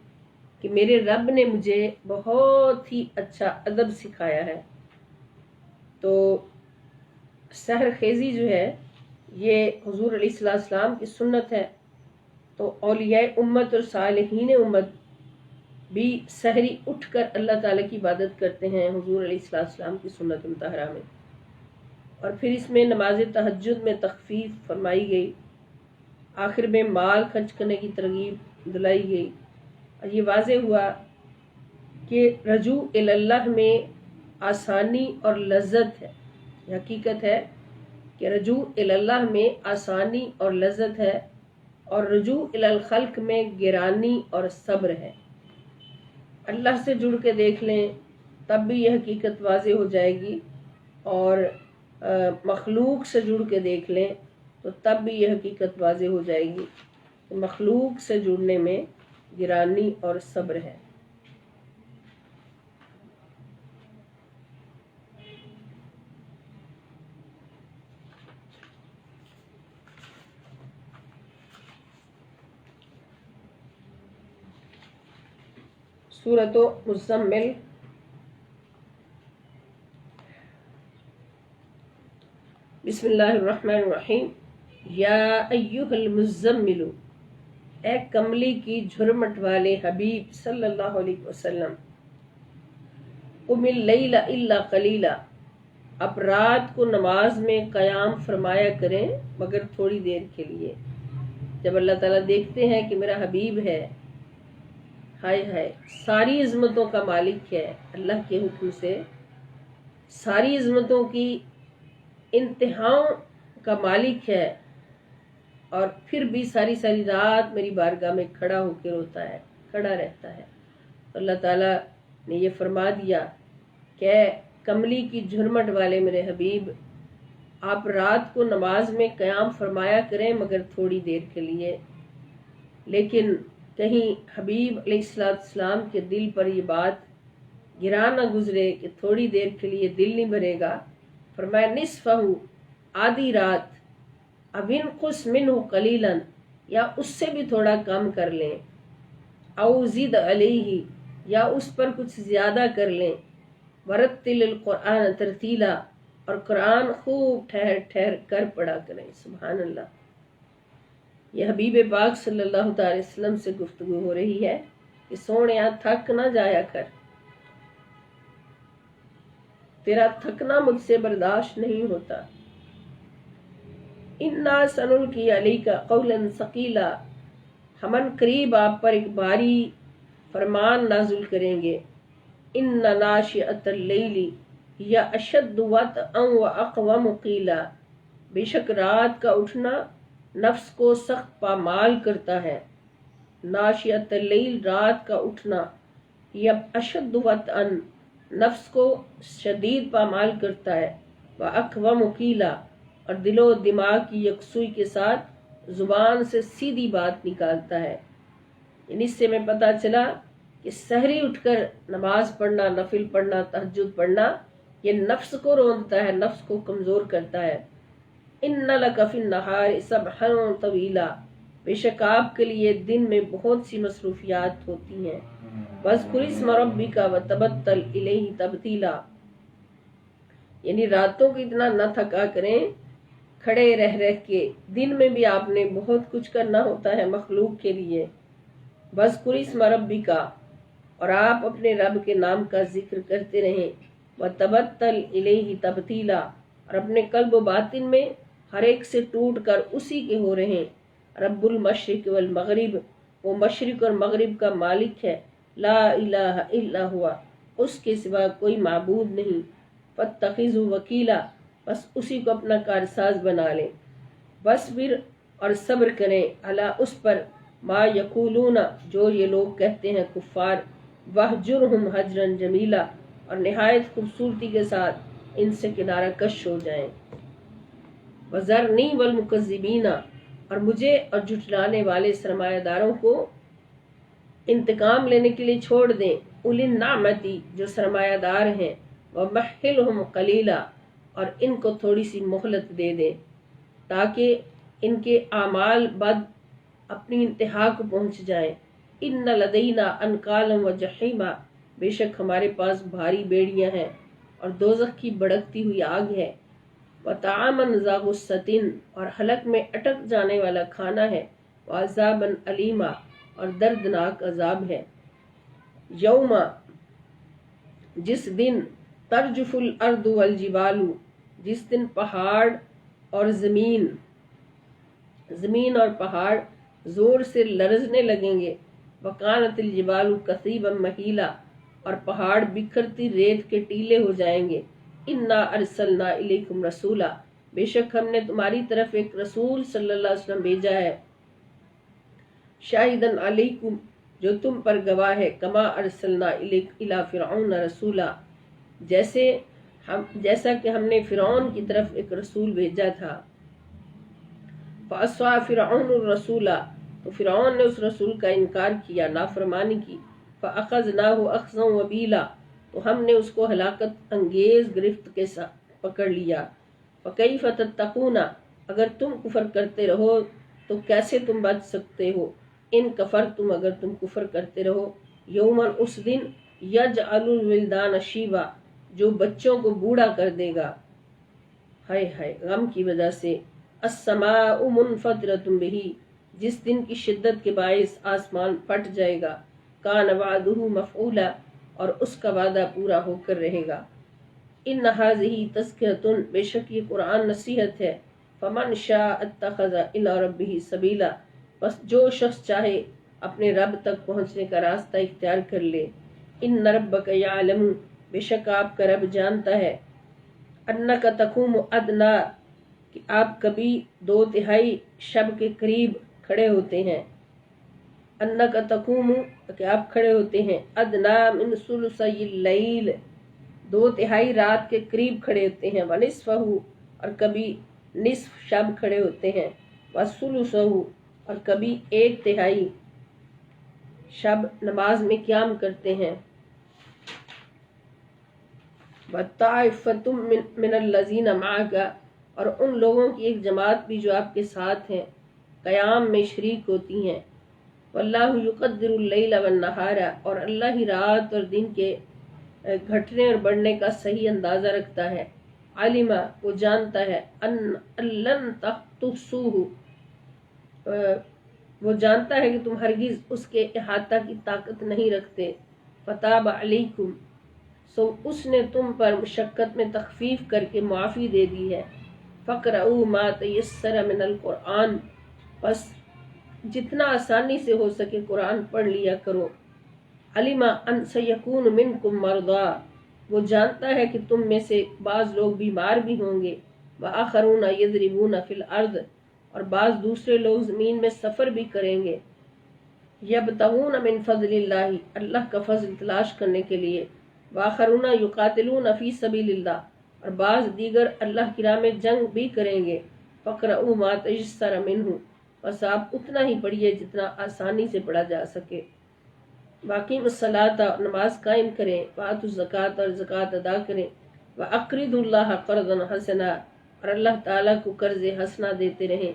کہ میرے رب نے مجھے بہت ہی اچھا ادب سکھایا ہے۔ تو سحر خیزی جو ہے یہ حضور علیہ السلام کی سنت ہے، تو اولیاء امت اور صالحین امت بھی سحری اٹھ کر اللہ تعالیٰ کی عبادت کرتے ہیں حضور علیہ السلام کی سنت مطہرہ میں۔ اور پھر اس میں نماز تہجد میں تخفیف فرمائی گئی، آخر میں مال خرچ کرنے کی ترغیب دلائی گئی، اور یہ واضح ہوا کہ رجوع اللہ میں آسانی اور لذت ہے۔ یہ حقیقت ہے کہ رجوع اللہ میں آسانی اور لذت ہے، اور رجوع الخلق میں گرانی اور صبر ہے۔ اللہ سے جڑ کے دیکھ لیں تب بھی یہ حقیقت واضح ہو جائے گی، اور مخلوق سے جڑ کے دیکھ لیں تو تب بھی یہ حقیقت واضح ہو جائے گی کہ مخلوق سے جڑنے میں گرانی اور صبر ہے۔ سورۃ مزمل۔ بسم اللہ الرحمن الرحیم۔ یا ایھا المزمل، اے کملی کی جھرمٹ والے حبیب صلی اللہ علیہ وسلم، قم اللیل الا قلیلا، اب رات کو نماز میں قیام فرمایا کریں مگر تھوڑی دیر کے لیے۔ جب اللہ تعالیٰ دیکھتے ہیں کہ میرا حبیب ہے، ہائے ہائے ساری عظمتوں کا مالک ہے، اللہ کے حکم سے ساری عظمتوں کی انتہاؤں کا مالک ہے، اور پھر بھی ساری ساری رات میری بارگاہ میں کھڑا ہو کے روتا ہے، کھڑا رہتا ہے، تو اللہ تعالیٰ نے یہ فرما دیا کہ کملی کی جھرمٹ والے میرے حبیب، آپ رات کو نماز میں قیام فرمایا کریں مگر تھوڑی دیر کے لیے۔ لیکن کہیں حبیب علیہ السلام کے دل پر یہ بات گرا نہ گزرے کہ تھوڑی دیر کے لیے دل نہیں بھرے گا۔ فرمایا نصفہ، آدھی رات، اب انقص منہ قلیلا، یا اس سے بھی تھوڑا کم کر لیں، او زد علیہ، یا اس پر کچھ زیادہ کر لیں، ورتل القرآن ترتیلا، اور قرآن خوب ٹھہر ٹھہر کر پڑھا کریں۔ سبحان اللہ۔ یہ حبیب پاک صلی اللہ تعالی وسلم سے گفتگو ہو رہی ہے کہ سونیا تھک نہ جایا کر، تیرا تھکنا مجھ سے برداشت نہیں ہوتا۔ انا سنلقی علیک قولا ثقیلا، ہم ان قریب آپ پر ایک بھاری فرمان نازل کریں گے۔ ان ناشئۃ اللیل ہی اشد وطئا واقوم قیلا، بے شک رات کا اٹھنا نفس کو سخت پامال کرتا ہے۔ ناشئۃ اللیل، رات کا اٹھنا، یہ اشد وطئا، نفس کو شدید پامال کرتا ہے، واقوم قیلا، اور دل و دماغ کی یکسوئی کے ساتھ زبان سے سیدھی بات نکالتا ہے۔ یعنی اس سے میں پتہ چلا کہ سحری اٹھ کر نماز پڑھنا، نفل پڑھنا، تہجد پڑھنا، یہ نفس کو روندتا ہے، نفس کو کمزور کرتا ہے۔ ان لک فی النہار سبحا طویلا، بے شک آپ کے لیے دن میں بہت سی مصروفیات ہوتی ہیں۔ واذکر اسم ربک وتبتل الیہ تبتیلا، یعنی راتوں کو اتنا نہ تھکا کریں کھڑے رہ رہ کے، دن میں بھی آپ نے بہت کچھ کرنا ہوتا ہے مخلوق کے لیے۔ واذکر اسم ربک، اور آپ اپنے رب کے نام کا ذکر کرتے رہیں۔ وتبتل الیہ تبتیلا، اور اپنے قلب و باطن میں ہر ایک سے ٹوٹ کر اسی کے ہو رہے۔ رب المشرق والمغرب، وہ مشرق اور مغرب کا مالک ہے۔ لا الہ الا ہوا، اس کے سوا کوئی معبود نہیں۔ فاتخذہ وکیلا، بس اسی کو اپنا کارساز بنا لیں۔ بس پھر اور صبر کریں الا اس پر ما یقولون جو یہ لوگ کہتے ہیں کفار، وہجرہم ہجرا جمیلا اور نہایت خوبصورتی کے ساتھ ان سے کنارہ کش ہو جائیں، وذرنی والمکذبین اور مجھے اور جھٹلانے والے سرمایہ داروں کو انتقام لینے کے لیے چھوڑ دیں، اولی النعمتی جو سرمایہ دار ہیں، ومہلہم قلیلا اور ان کو تھوڑی سی مہلت دے دیں تاکہ ان کے اعمال بد اپنی انتہا کو پہنچ جائیں، ان لدینا انکالا و جحیما بے شک ہمارے پاس بھاری بیڑیاں ہیں اور دوزخ کی بھڑکتی ہوئی آگ ہے، وطعاما ذا غصۃ اور حلق میں اٹک جانے والا کھانا ہے، وعذابا علیما اور دردناک عذاب ہے، یوم جس دن ترجف الارض والجبال جس دن پہاڑ اور زمین اور پہاڑ زور سے لرزنے لگیں گے، وکانت الجبال کثیبا مہیلا اور پہاڑ بکھرتی ریت کے ٹیلے ہو جائیں گے، انا ارسلنا الیکم رسولا بے شک ہم نے تمہاری طرف ایک رسول صلی اللہ علیہ وسلم بھیجا ہے، شاہدن علیکم جو تم پر گواہ ہے، کما ارسلنا الی فرعون رسولا جیسا کہ ہم نے فرعون کی طرف ایک رسول بھیجا تھا، فعصى فرعون الرسول تو فرعون نے اس رسول کا انکار کیا، نافرمانی کی، فاخذناه اخذا وبیلا تو ہم نے اس کو ہلاکت انگیز گرفت کے ساتھ پکڑ لیا، فکیف تتقون اگر تم کفر کرتے رہو تو کیسے تم بچ سکتے ہو، ان کفرتم اگر تم کفر کرتے رہو، یوما اس دن یجعل الولدان شیبا جو بچوں کو بوڑھا کر دے گا، ہائے ہائے غم کی وجہ سے، السماء منفطرۃ بہ جس دن کی شدت کے باعث آسمان پھٹ جائے گا، کان وعدہ مفعولا اور اس کا وعدہ پورا ہو کر رہے گا، ان ھذہ تذکرۃ بے شک یہ قرآن نصیحت ہے، فمن شاء اتخذ الی ربہ سبیلا بس جو شخص چاہے اپنے رب تک پہنچنے کا راستہ اختیار کر لے، ان ربک یعلم بے شک آپ کا رب جانتا ہے، انک تقوم ادنا کہ آپ کبھی 2/3 شب کے قریب کھڑے ہوتے ہیں، انک تقوم کہ آپ کھڑے ہوتے ہیں، ادنا من ثلثی اللیل 2/3 رات کے قریب کھڑے ہوتے ہیں، ونصفہ اور کبھی نصف شب کھڑے ہوتے ہیں، وثلثہ اور کبھی 1/3 شب نماز میں قیام کرتے ہیں، وَطَائِفَةٌ مِّنَ الَّذِينَ مَعَكَ اور ان لوگوں کی ایک جماعت بھی جو آپ کے ساتھ ہیں قیام میں شریک ہوتی ہیں، وَاللَّهُ يُقَدِّرُ اللَّيْلَ وَالنَّهَارَ اور اللہ ہی رات اور دن کے گھٹنے اور بڑھنے کا صحیح اندازہ رکھتا ہے، عالمہ وہ جانتا ہے، لن تحصوه وہ جانتا ہے کہ تم ہرگز اس کے احاطہ کی طاقت نہیں رکھتے، فتاب علیکم سو اس نے تم پر مشقت میں تخفیف کر کے معافی دے دی ہے، فقرؤوا ما تیسر من القرآن بس جتنا آسانی سے ہو سکے قرآن پڑھ لیا کرو، علم ان سیکون منکم مرضی وہ جانتا ہے کہ تم میں سے بعض لوگ بیمار بھی ہوں گے، وآخرون یضربون فی الارض اور بعض دوسرے لوگ زمین میں سفر بھی کریں گے، یبتغون من فضل اللہ اللہ کا فضل تلاش کرنے کے لیے، وآخرون یقاتلون فی سبیل اللہ اور بعض دیگر اللہ کی راہ میں جنگ بھی کریں گے، فقرؤوا ما تیسر منہ بس آپ اتنا ہی پڑھیے جتنا آسانی سے پڑھا جا سکے، واقیم الصلاۃ نماز قائم کریں، وآتوا الزکوٰۃ اور زکوٰۃ ادا کریں، وأقرضوا اللہ قرضا حسنا اور اللہ تعالیٰ کو قرض حسنہ دیتے رہیں،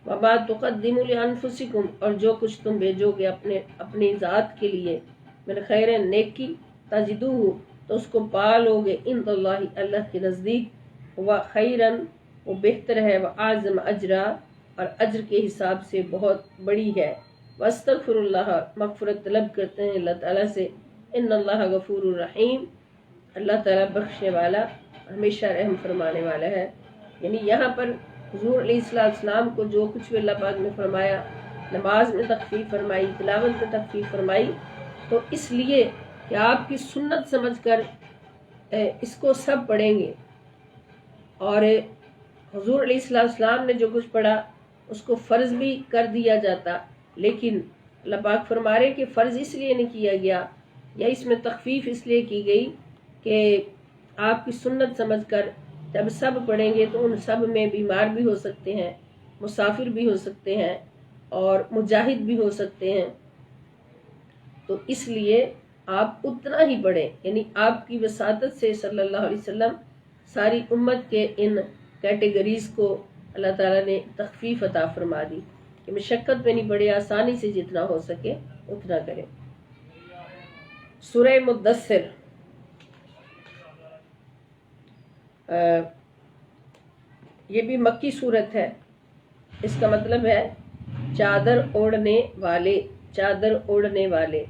وما تقدموا لانفسکم اور جو کچھ تم بھیجو گے اپنی ذات کے لیے، من خیر نیکی تجدوہ تو اس کو پا لو گے، عند اللہ اللہ کے نزدیک، وہ خیرن وہ بہتر ہے، وہ اعظم اجرا اور اجر کے حساب سے بہت بڑی ہے، واستغفر اللہ مغفرت طلب کرتے ہیں اللہ تعالیٰ سے، ان اللہ غفور الرحیم اللہ تعالیٰ بخشنے والا ہمیشہ رحم فرمانے والا ہے، یعنی یہاں پر حضور علیہ السلام کو جو کچھ بھی اللہ پاک نے فرمایا، نماز میں تخفیف فرمائی، تلاوت میں تخفیف فرمائی، تو اس لیے کہ آپ کی سنت سمجھ کر اس کو سب پڑھیں گے، اور حضور علیہ السلام نے جو کچھ پڑھا اس کو فرض بھی کر دیا جاتا، لیکن اللہ پاک فرما رہے کہ فرض اس لیے نہیں کیا گیا یا اس میں تخفیف اس لیے کی گئی کہ آپ کی سنت سمجھ کر جب سب پڑھیں گے تو ان سب میں بیمار بھی ہو سکتے ہیں، مسافر بھی ہو سکتے ہیں اور مجاہد بھی ہو سکتے ہیں، تو اس لیے آپ اتنا ہی پڑھیں۔ یعنی آپ کی وساطت سے صلی اللہ علیہ وسلم ساری امت کے ان کیٹیگریز کو اللہ تعالیٰ نے تخفیف عطا فرما دی کہ مشقت میں نہیں پڑے، آسانی سے جتنا ہو سکے اتنا کریں۔ سورہ مدثر، یہ بھی مکی صورت ہے، اس کا مطلب ہے چادر اوڑھنے والے، چادر اوڑھنے والے۔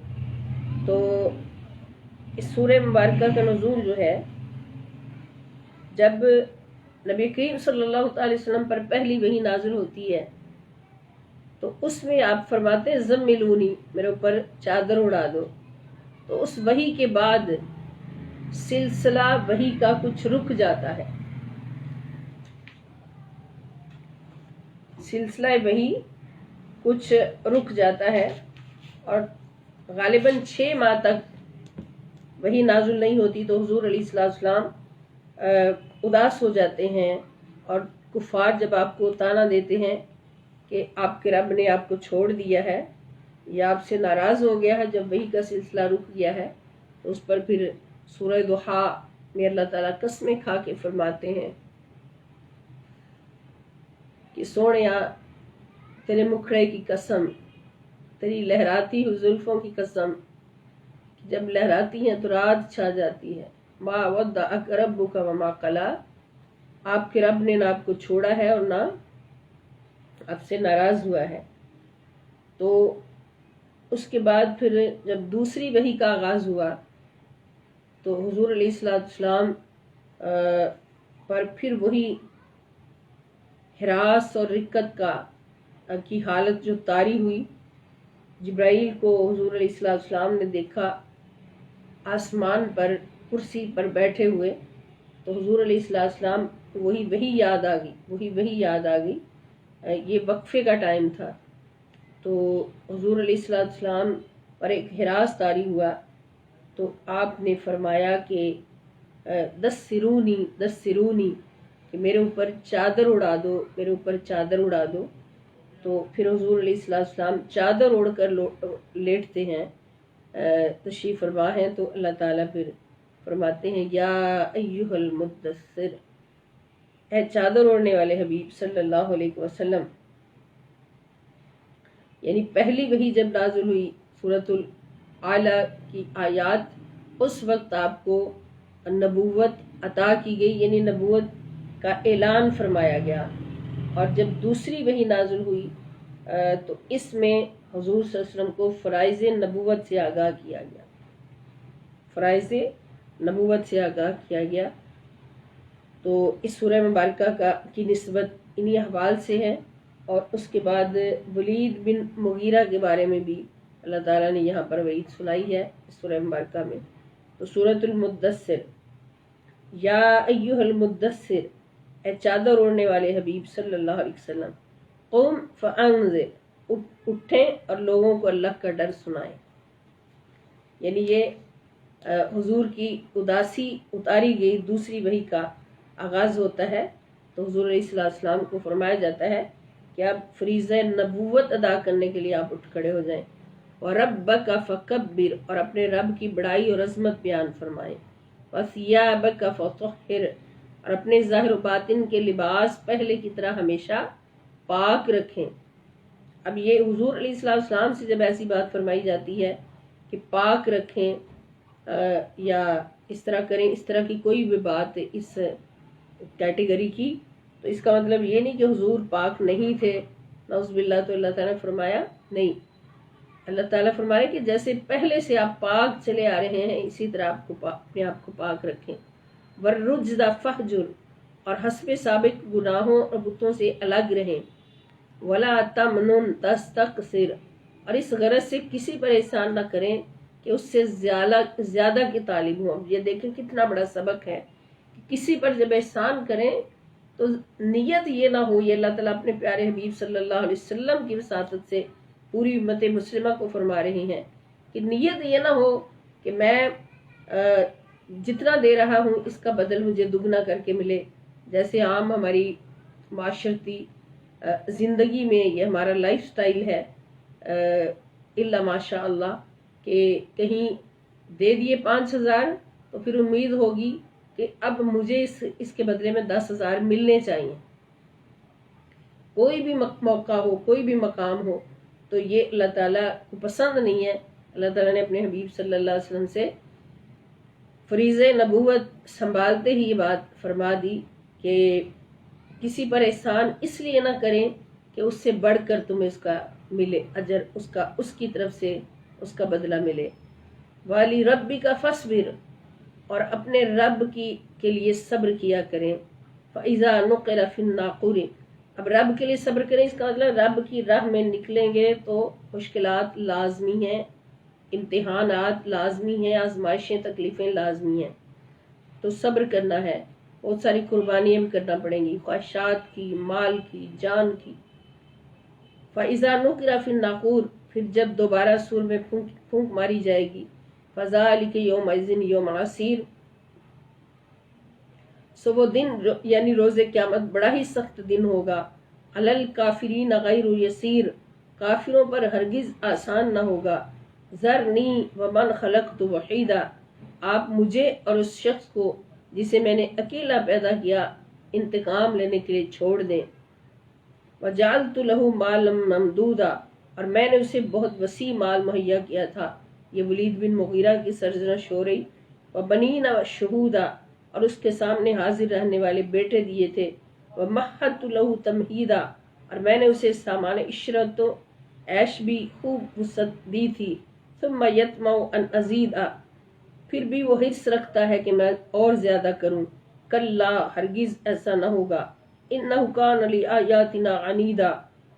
تو اس سورہ مبارکہ کا نزول جو ہے، جب نبی کریم صلی اللہ تعالی وسلم پر پہلی وحی نازل ہوتی ہے تو اس میں آپ فرماتے ہیں زملونی، میرے اوپر چادر اڑا دو۔ تو اس وحی کے بعد سلسلہ وحی کا کچھ رک جاتا ہے، سلسلہ وحی کچھ رک جاتا ہے، اور غالباً 6 ماہ تک وحی نازل نہیں ہوتی، تو حضور علیہ السلام اداس ہو جاتے ہیں، اور کفار جب آپ کو تانا دیتے ہیں کہ آپ کے رب نے آپ کو چھوڑ دیا ہے یا آپ سے ناراض ہو گیا ہے، جب وحی کا سلسلہ رک گیا ہے تو اس پر پھر سورہ ضحیٰ میں اللہ تعالیٰ قسمیں کھا کے فرماتے ہیں کہ سونیا تیرے مکھڑے کی قسم، تیری لہراتی ہوئی زلفوں کی قسم، جب لہراتی ہیں تو رات چھا جاتی ہے۔ ما ودعک ربک وما قلی، آپ کے رب نے نہ آپ کو چھوڑا ہے اور نہ آپ سے ناراض ہوا ہے۔ تو اس کے بعد پھر جب دوسری وحی کا آغاز ہوا تو حضور علیہ السلام پر پھر وہی ہراس اور رکت کی حالت جو طاری ہوئی۔ جبرائیل کو حضور علیہ السلام نے دیکھا آسمان پر کرسی پر بیٹھے ہوئے، تو حضور علیہ السلام وہی یاد آ گئی، یہ وقفے کا ٹائم تھا، تو حضور علیہ السلام پر ایک ہراس طاری ہوا، تو آپ نے فرمایا کہ دسرونی کہ میرے اوپر چادر اڑا دو، میرے اوپر چادر اڑا دو۔ تو پھر حضور علیہ السلام چادر اوڑھ کر لیٹتے ہیں، تشریف فرما ہیں، تو اللہ تعالیٰ پھر فرماتے ہیں یا ایھا المدثر، اے چادر اوڑھنے والے حبیب صلی اللہ علیہ وسلم۔ یعنی پہلی وحی جب نازل ہوئی سورۃ الاعلیٰ کی آیات، اس وقت آپ کو نبوت عطا کی گئی، یعنی نبوت کا اعلان فرمایا گیا، اور جب دوسری وحی نازل ہوئی تو اس میں حضور صلی اللہ علیہ وسلم کو فرائض نبوت سے آگاہ کیا گیا، فرائض نبوت سے آگاہ کیا گیا۔ تو اس سورہ مبارکہ کی نسبت انہی احوال سے ہے، اور اس کے بعد ولید بن مغیرہ کے بارے میں بھی اللہ تعالیٰ نے یہاں پر وعید سنائی ہے اس سورہ مبارکہ میں۔ تو سورۃ المدثر، یا ایھا المدثر، اے چادر اوڑھنے والے حبیب صلی اللہ علیہ وسلم، قم فانذر، اٹھیں اور لوگوں کو اللہ کا ڈر سنائیں۔ یعنی یہ حضور کی اداسی اتاری گئی دوسری وحی کا آغاز ہوتا ہے، تو حضور علیہ السلام کو فرمایا جاتا ہے کہ آپ فریضہ نبوت ادا کرنے کے لیے آپ اٹھ کھڑے ہو جائیں، وَرَبَّكَ فَكَبِّرْ، اور اپنے رب کی بڑائی اور عظمت بیان فرمائیں، وَثِيَابَكَ فَطَهِّرْ، اور اپنے ظاہر و باطن کے لباس پہلے کی طرح ہمیشہ پاک رکھیں۔ اب یہ حضور علیہ السلام سے جب ایسی بات فرمائی جاتی ہے کہ پاک رکھیں یا اس طرح کریں، اس طرح کی کوئی بھی بات اس کیٹیگری کی، تو اس کا مطلب یہ نہیں کہ حضور پاک نہیں تھے، نعوذ باللہ۔ تو اللہ تعالیٰ نے فرمایا نہیں، اللہ تعالیٰ فرمایا کہ جیسے پہلے سے آپ پاک چلے آ رہے ہیں اسی طرح آپ کو اپنے آپ کو پاک رکھیں۔ وَالرُّجْزَ فَاهْجُرْ، اور حسب سابق گناہوں اور بتوں سے الگ رہیں۔ وَلَا تَمْنُنْ تَسْتَكْثِرْ، اور اس غرض سے کسی پر احسان نہ کریں کہ اس سے زیادہ کی طالب ہوں۔ یہ دیکھیں کتنا بڑا سبق ہے کہ کسی پر جب احسان کریں تو نیت یہ نہ ہو, یہ اللہ تعالیٰ اپنے پیارے حبیب صلی اللہ علیہ وسلم کی وساطت سے پوری امت مسلمہ کو فرما رہی ہیں کہ نیت یہ نہ ہو کہ میں جتنا دے رہا ہوں اس کا بدل مجھے دگنا کر کے ملے. جیسے عام ہماری معاشرتی زندگی میں یہ ہمارا لائف سٹائل ہے, الا ماشاء اللہ, کہ کہیں دے دیے 5,000 تو پھر امید ہوگی کہ اب مجھے اس کے بدلے میں 10,000 ملنے چاہیے. کوئی بھی موقع ہو, کوئی بھی مقام ہو, تو یہ اللہ تعالیٰ کو پسند نہیں ہے. اللہ تعالیٰ نے اپنے حبیب صلی اللہ علیہ وسلم سے فریض نبوت سنبھالتے ہی یہ بات فرما دی کہ کسی پر احسان اس لیے نہ کریں کہ اس سے بڑھ کر تمہیں اس کا ملے اجر, اس کی طرف سے اس کا بدلہ ملے. والی ربی کا فصبر, اور اپنے رب کے لیے صبر کیا کریں. فَإِذَا نُقِرَ فِي النَّاقُورِ, اب رب کے لیے صبر کریں, اس کا مطلب رب کی راہ میں نکلیں گے تو مشکلات لازمی ہیں, امتحانات لازمی ہیں, آزمائشیں تکلیفیں لازمی ہیں, تو صبر کرنا ہے. بہت ساری قربانیاں بھی کرنا پڑیں گی, خواہشات کی, مال کی, جان کی. فَإِذَا نُقِرَ فِي النَّاقُورِ, پھر جب دوبارہ سور میں پھونک ماری جائے گی. فَذَلِكَ يَوْمَئِذٍ يَوْمٌ عَسِيرٌ, سو وہ دن یعنی روز قیامت بڑا ہی سخت دن ہوگا. عَلَى الْكَافِرِينَ غَيْرُ يَسِيرٌ, کافروں پر ہرگز آسان نہ ہوگا. ذَرْنِي وَمَنْ خَلَقْتُ وَحِيدًا, آپ مجھے اور اس شخص کو جسے میں نے اکیلا پیدا کیا انتقام لینے کے لیے چھوڑ دیں. وَجَعَلْتُ لَهُ مَالًا مَمْدُودًا, اور میں نے اسے بہت وسیع مال مہیا کیا تھا. یہ ولید بن مغیرہ کی سرزنش ہو رہی. وَبَنِينَ وَشُهُودًا, اور اس کے سامنے حاضر رہنے والے بیٹے دیے تھے. وَمَهَّدتُ لَهُ تَمْهِيدًا, اور میں نے اسے سامان عشرت و عیش بھی خوب وسعت دی تھی. ثُمَّ يَطْمَعُ أَنْ أَزِيدَ, پھر بھی وہ حرص رکھتا ہے کہ میں اور زیادہ کروں. کلا, ہرگز ایسا نہ ہوگا. إِنَّهُ كَانَ لِآيَاتِنَا عَنِيدًا,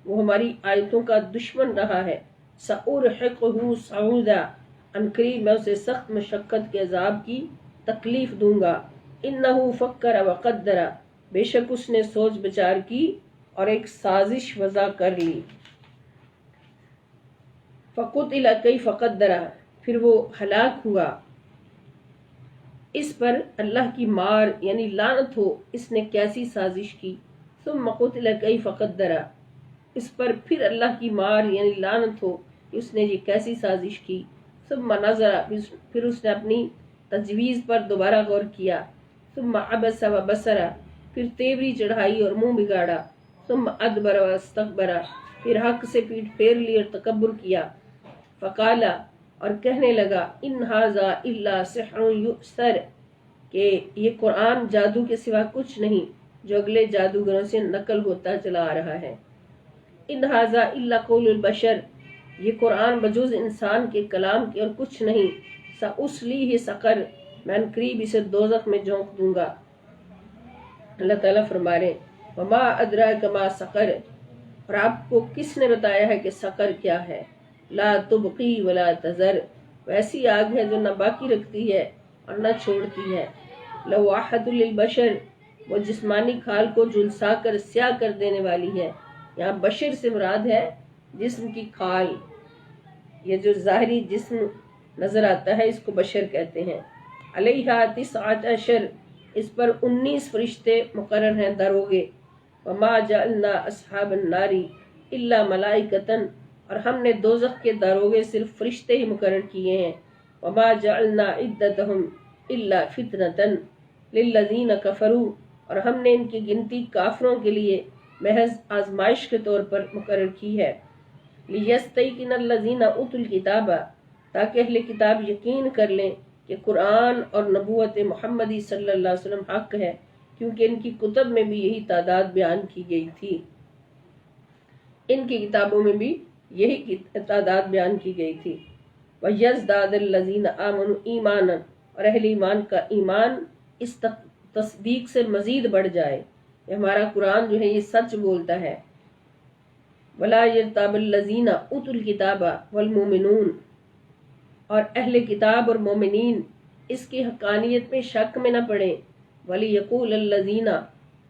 وہ ہماری آیتوں کا دشمن رہا ہے. سَأُرْحِقُهُ صَعُودًا, عنقریب میں اسے سخت مشقت کے عذاب کی تکلیف دوں گا. إِنَّهُ فَكَّرَ وَقَدَّرَ, بے شک اس نے سوچ بچار کی اور ایک سازش وضع کر لی. فَقُتِلَ كَيْفَ قَدَّرَ, پھر وہ ہلاک ہوا. اس پر اللہ کی مار یعنی لعنت ہو, اس نے کیسی سازش کی. ثُمَّ قُتِلَ كَيْفَ قَدَّرَ, اس پر پھر اللہ کی مار یعنی لعنت ہو, اس نے یہ کیسی سازش کی. ثُمَّ نَظَرَ, پھر اس نے اپنی تجویز پر دوبارہ غور کیا. ثُمَّ عَبَسَ وَبَسَرَ, پھر تیوری چڑھائی اور منہ بگاڑا. ثُمَّ أَدْبَرَ وَاسْتَكْبَرَ, پھر حق سے پیٹھ پھیر لی اور تکبر کیا. فقال, اور کہنے لگا, ان ھذا الا سحر یؤثر, کہ یہ قرآن جادو کے سوا کچھ نہیں جو اگلے جادوگروں سے نقل ہوتا چلا آ رہا ہے. ان ھذا الا قول البشر, یہ قرآن بجز انسان کے کلام کے اور کچھ نہیں. سأصلیہ سقر, میں عنقریب اسے دوزخ میں جھونک دوں گا. اللہ تعالیٰ فرما رہے ہیں وما ادراک ما سقر, اور آپ کو کس نے بتایا ہے کہ سقر کیا ہے. لا تبقی ولا تذر, ویسی آگ ہے جو نہ باقی رکھتی ہے اور نہ چھوڑتی ہے. لواحۃ للبشر, وہ جسمانی کھال کو جھلسا کر سیاہ کر دینے والی ہے. یہاں بشر سے مراد ہے جسم کی کھال, یہ جو ظاہری جسم نظر آتا ہے اس کو بشر کہتے ہیں. علیہا 19, اس پر 19 فرشتے مقرر ہیں داروغے. وما جعلنا اصحاب النار الا ملائکۃ, اور ہم نے دوزخ کے داروغے صرف فرشتے ہی مقرر کیے ہیں. وما جعلنا عدتهم الا فتنۃ للذین کفروا, اور ہم نے ان کی گنتی کافروں کے لیے محض آزمائش کے طور پر مقرر کی ہے. لیستیقن الذین اوتوا الکتاب, تاکہ اہل کتاب یقین کر لیں کہ قرآن اور نبوت محمدی صلی اللہ علیہ وسلم حق ہے, کیونکہ ان کی کتب میں بھی یہی تعداد بیان کی گئی تھی. ان کی کتابوں میں بھی یہی تعداد بیان کی گئی تھی. وَيَزْدَادَ الَّذِينَ آمَنُوا ایمانا, اور اہل ایمان کا ایمان اس تصدیق سے مزید بڑھ جائے. یہ ہمارا قرآن جو ہے یہ سچ بولتا ہے. وَلَا يَرْتَابَ الَّذِينَ أُوتُوا الْكِتَابَ وَالْمُؤْمِنُونَ, اور اہل کتاب اور مومنین اس کی حقانیت میں شک میں نہ پڑیں. وَلِيَقُولَ الَّذِينَ,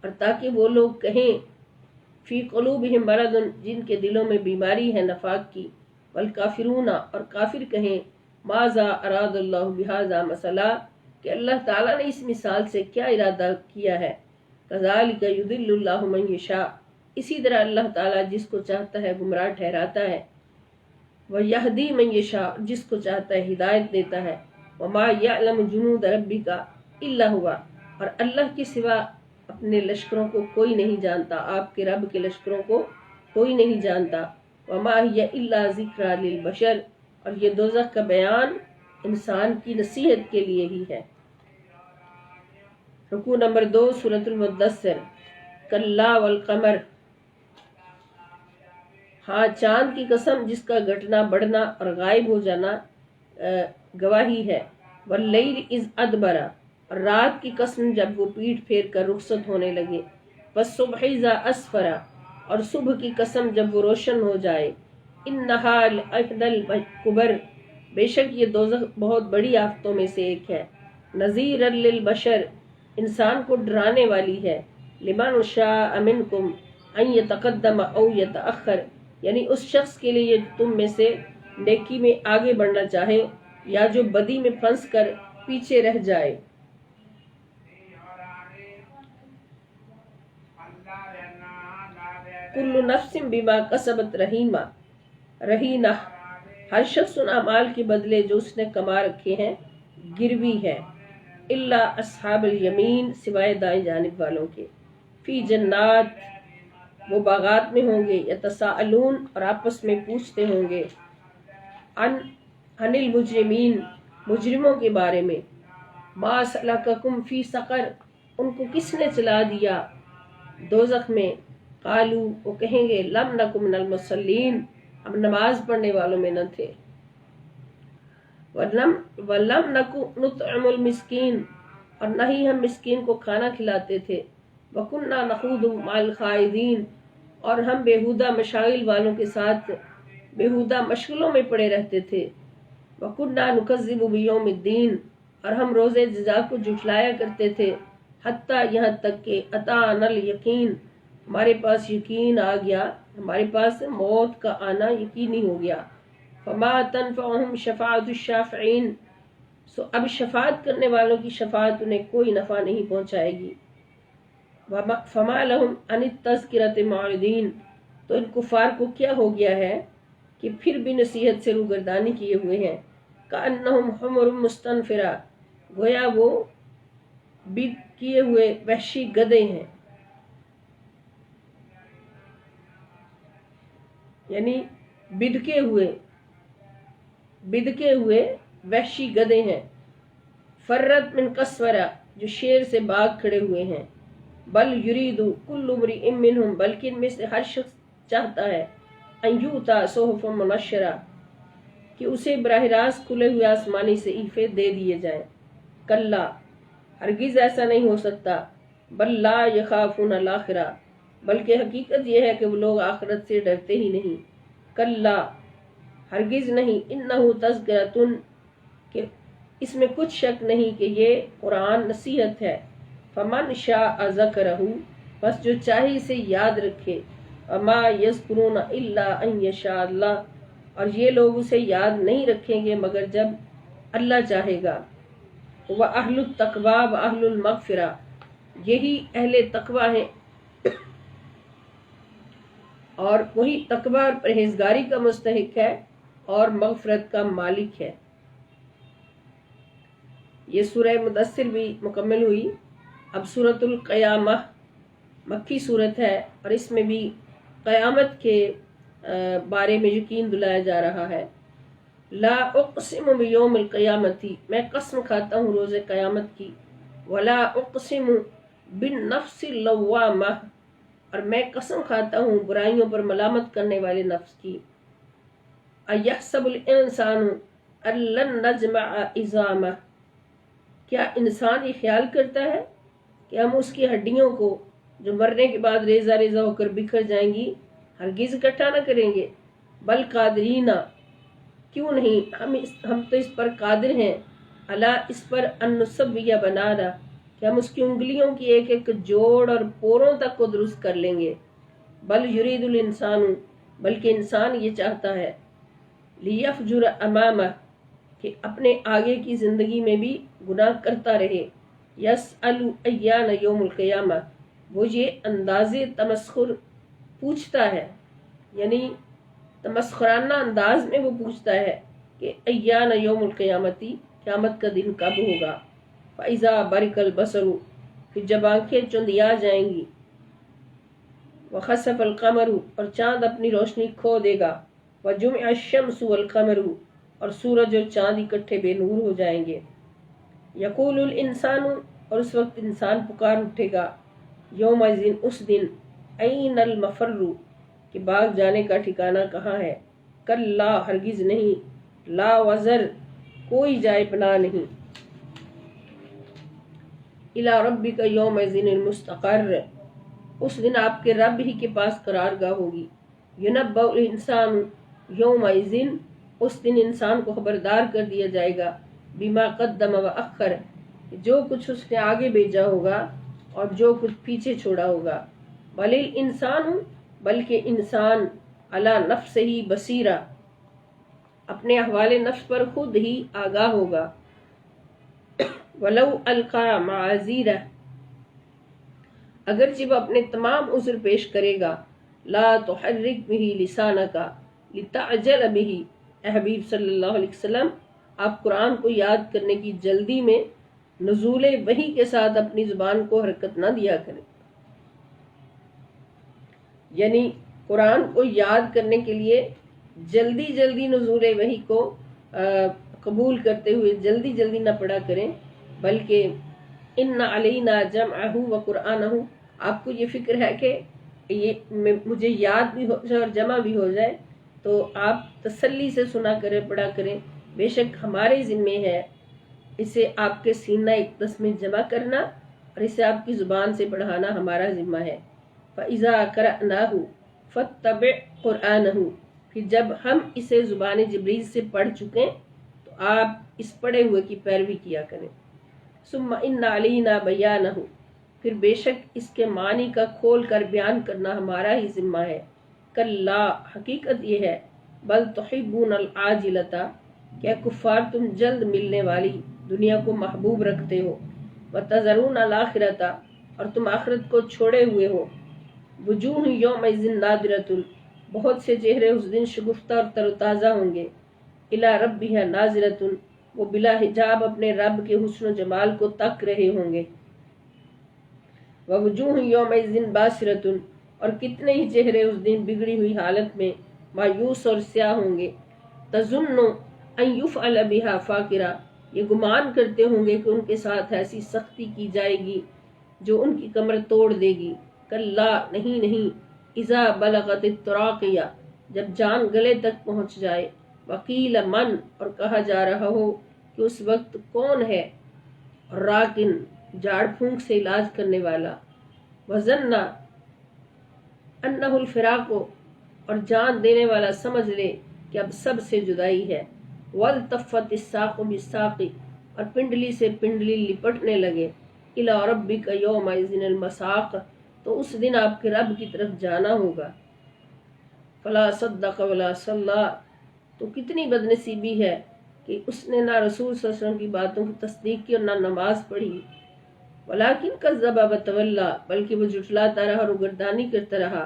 اور تاکہ وہ لوگ کہیں فی قلوبہم مرض، جن کے دلوں میں بیماری ہے نفاق کی، والکافرون، اور کافر کہیں ماذا اراد اللہ بہذا مثلا، کہ اللہ تعالیٰ نے اس مثال سے کیا ارادہ کیا ہے۔ کذالک یضل اللہ من یشاء، اسی طرح اللہ تعالیٰ جس کو چاہتا ہے گمراہ ٹھہراتا ہے، ویہدی من یشاء، جس کو چاہتا ہے ہدایت دیتا ہے۔ وما یعلم جنود ربک الا هو، اور اللہ کے سوا اپنے لشکروں کو کوئی نہیں جانتا، آپ کے رب کے لشکروں کو کوئی نہیں جانتا۔ وما ہی الا ذکری للبشر، اور یہ دوزخ کا بیان انسان کی نصیحت کے لیے ہی ہے۔ رکوع نمبر 2 سورۃ المدثر۔ کلا والقمر، ہاں چاند کی قسم جس کا گھٹنا بڑھنا اور غائب ہو جانا گواہی ہے۔ واللیل اذ ادبر، اور رات کی قسم جب وہ پیٹ پھیر کر رخصت ہونے لگے۔ والصبح اذا اسفر، اور صبح کی قسم جب وہ روشن ہو جائے۔ انہا لإحدى الکبر، بے شک یہ دوزخ بہت بڑی آفتوں میں سے ایک ہے۔ نذیرا للبشر، انسان کو ڈرانے والی ہے۔ لمن شاء منکم ان یتقدم او یتأخر، یعنی اس شخص کے لیے جو تم میں سے نیکی میں آگے بڑھنا چاہے یا جو بدی میں پھنس کر پیچھے رہ جائے۔ کل نفس بما کسبت رہینہ، ہر شخص ان اعمال کے بدلے جو اس نے کما رکھے ہیں گروی ہے۔ الا اصحاب الیمین، سوائے دائیں جانب والوں کے۔ فی جنات، وہ باغات میں ہوں گے۔ یتساءلون، اور آپس میں پوچھتے ہوں گے۔ عن المجرمین، مجرموں کے بارے میں۔ ما سلککم فی سقر، ان کو کس نے چلا دیا دوزخ میں۔ قالوا، وہ کہیں گے لم نک من المصلین، ہم نماز پڑھنے والوں میں نہ تھے۔ ولم نک نطعم المسکین، اور نہ ہی ہم مسکین کو کھانا کھلاتے تھے۔ وکننا نخوض مع الخائضین، اور ہم بیہودہ مشاغل والوں کے ساتھ بیہودہ مشغلوں میں پڑے رہتے تھے۔ وَكُنَّا نُكَذِّبُ بِيَوْمِ الدِّينِ، اور ہم روز جزا کو جھٹلایا کرتے تھے۔ حتیٰ، یہاں تک کہ أَتَانَا الْيَقِينُ، ہمارے پاس یقین آ گیا، ہمارے پاس موت کا آنا یقینی ہو گیا۔ فَمَا تَنْفَعُهُمْ شَفَاعَةُ الشَّافِعِينَ، سو اب شفاعت کرنے والوں کی شفاعت انہیں کوئی نفع نہیں پہنچائے گی۔ فَمَا لَهُمْ عَنِ التَّذْكِرَةِ مُعْرِضِينَ، تو ان کفار کو کیا ہو گیا ہے کہ پھر بھی نصیحت سے روگردانی کیے ہوئے ہیں۔ کأنہم حمر مستنفرہ، گویا وہ بید کیے ہوئے وحشی گدھے ہیں، یعنی بدکے ہوئے وحشی گدھے ہیں۔ فرت من قسورہ، جو شیر سے باغ کھڑے ہوئے ہیں۔ بل یرید کل امرئ منہم، بلکہ ان میں سے ہر شخص چاہتا ہے ان یؤتی صحف منشرہ، کہ اسے براہ راست کھلے ہوئے آسمانی صحیفے دے دیے جائیں۔ کلا، ہرگز ایسا نہیں ہو سکتا۔ بل لا یخافون الآخرہ، بلکہ حقیقت یہ ہے کہ وہ لوگ آخرت سے ڈرتے ہی نہیں۔ کلا، ہرگز نہیں، انہ تذکرۃ، کہ اس میں کچھ شک نہیں کہ یہ قرآن نصیحت ہے۔ فمن شاء ذکرہ، بس جو چاہے اسے یاد رکھے۔ وما یذکرون الا ان یشاء اللہ، اور یہ لوگ اسے یاد نہیں رکھیں گے مگر جب اللہ چاہے گا۔ وَأَهْلُ التَّقْوَى وَأَهْلُ الْمَغْفِرَةِ، یہی اہل تقوی ہیں اور وہی تقوی اور پرہیزگاری کا مستحق ہے اور مغفرت کا مالک ہے۔ یہ سورہ مدثر بھی مکمل ہوئی۔ اب سورۃ القیامہ مکی صورت ہے اور اس میں بھی قیامت کے بارے میں یقین دلایا جا رہا ہے۔ لا اقسم بیوم القیامت، میں قسم کھاتا ہوں روز قیامت کی۔ ولا اقسم بالنفس اللوامہ، اور میں قسم کھاتا ہوں برائیوں پر ملامت کرنے والے نفس کی۔ ایحسب الانسان ان لن نجمع عظامہ، کیا انسان یہ خیال کرتا ہے کہ ہم اس کی ہڈیوں کو جو مرنے کے بعد ریزہ ریزہ ہو کر بکھر جائیں گی ہرگز اکٹھا نہ کریں گے۔ بل قادرین، کیوں نہیں، ہم تو اس پر قادر ہیں، الا، اس پر ان نسویہ بنانا، کہ ہم اس کی انگلیوں کی ایک ایک جوڑ اور پوروں تک کو درست کر لیں گے. بل یرید الانسان، بلکہ انسان یہ چاہتا ہے، لیفجر امامہ، کہ اپنے آگے کی زندگی میں بھی گناہ کرتا رہے. یسأل ایان یوم القیامہ، وہ یہ انداز تمسخر پوچھتا ہے، یعنی تمسخرانہ انداز میں وہ پوچھتا ہے کہ ایان یوم القیامتی، قیامت کا دن کب ہوگا. فَإِذَا بَرِقَ الْبَصَرُ، پھر جب آنکھیں چندیا جائیں گی. وَخَسَفَ الْقَمَرُ، اور چاند اپنی روشنی کھو دے گا. وَجُمِعَ الشَّمْسُ وَالْقَمَرُ، اور سورج اور چاند اکٹھے بے نور ہو جائیں گے. یقول الانسان، اور اس وقت انسان پکار اٹھے گا، یومئذ، اس دن، این المفر، کہ بھاگ جانے کا ٹھکانہ کہاں ہے. کلا، ہرگز نہیں، لا وزر، کوئی جائے پناہ نہیں. الی ربک یومئذ المستقر، اس دن آپ کے رب ہی کے پاس قرار گاہ ہوگی. ینبأ الانسان یومئذ، اس دن انسان کو خبردار کر دیا جائے گا، بما قدم واخر، جو کچھ اس نے آگے بھیجا ہوگا اور جو کچھ پیچھے چھوڑا ہوگا. بل الانسان، بلکہ انسان، علی نفسہ بصیرہ، اپنے احوال نفس پر خود ہی آگاہ ہوگا. ولو القی معاذیرہ، اگرچہ وہ اپنے تمام عذر پیش کرے گا. لا تحرک بہ لسانک لتعجل بہ، اے حبیب صلی اللہ علیہ وسلم، آپ قرآن کو یاد کرنے کی جلدی میں نزول وحی کے ساتھ اپنی زبان کو حرکت نہ دیا کریں. یعنی قرآن کو یاد کرنے کے لیے جلدی جلدی نزول وحی کو قبول کرتے ہوئے جلدی جلدی نہ پڑھا کریں، بلکہ ان علینا جمعہ و قرآنہ، آپ کو یہ فکر ہے کہ یہ مجھے یاد بھی ہو جائے اور جمع بھی ہو جائے، تو آپ تسلی سے سنا کریں، پڑھا کریں. بے شک ہمارے ذمے ہے اسے آپ کے سینہ اقدس میں جمع کرنا اور اسے آپ کی زبان سے پڑھانا ہمارا ذمہ ہے. فَإِذَا قَرَأْنَاهُ فَاتَّبِعْ قُرْآنَهُ، پھر جب ہم اسے زبان جبریل سے پڑھ چکیں تو آپ اس پڑھے ہوئے کی پیروی کیا کریں. ثُمَّ إِنَّ عَلَيْنَا بَيَانَهُ، پھر بے شک اس کے معنی کا کھول کر بیان کرنا ہمارا ہی ذمہ ہے. کلا، حقیقت یہ ہے، بل تحبون العاجلۃ، کہ کفار تم جلد ملنے والی دنیا کو محبوب رکھتے ہو. وتذرون الآخرۃ، اور تم آخرت کو چھوڑے ہوئے ہو. وجوہ یومئذ ناظرۃ، بہت سے چہرے اس دن شگفتہ اور تر و تازہ ہوں گے. الی ربہا ناظرۃ، وہ بلا حجاب اپنے رب کے حسن و جمال کو تک رہے ہوں گے. ووجوہ یومئذ باسرۃ، اور کتنے ہی چہرے اس دن بگڑی ہوئی حالت میں مایوس اور سیاہ ہوں گے. تظن ان یفعل بہا فاقرہ، یہ گمان کرتے ہوں گے کہ ان کے ساتھ ایسی سختی کی جائے گی جو ان کی کمر توڑ دے گی. کلا، نہیں نہیں، اذا بلغت التراقیہ، جب جان گلے تک پہنچ جائے. وقیل من، اور کہا جا رہا ہو کہ اس وقت کون ہے. راکن، جھاڑ پھونک سے علاج کرنے والا. وظن انہ الفراق، اور جان دینے والا سمجھ لے کہ اب سب سے جدائی ہے. والتفت الساق بالساق، اور پنڈلی سے پنڈلی لپٹنے لگے. الی ربک یومئذ المساق، تو اس دن آپ کے رب کی طرف جانا ہوگا. فلا صدق ولا صلی، تو کتنی بدنصیبی ہے کہ اس نے نہ رسول صلی اللہ علیہ وسلم کی باتوں کی تصدیق کی اور نہ نماز پڑھی. ولیکن کذب وتولی، بلکہ وہ جھٹلاتا رہا اور روگردانی کرتا رہا.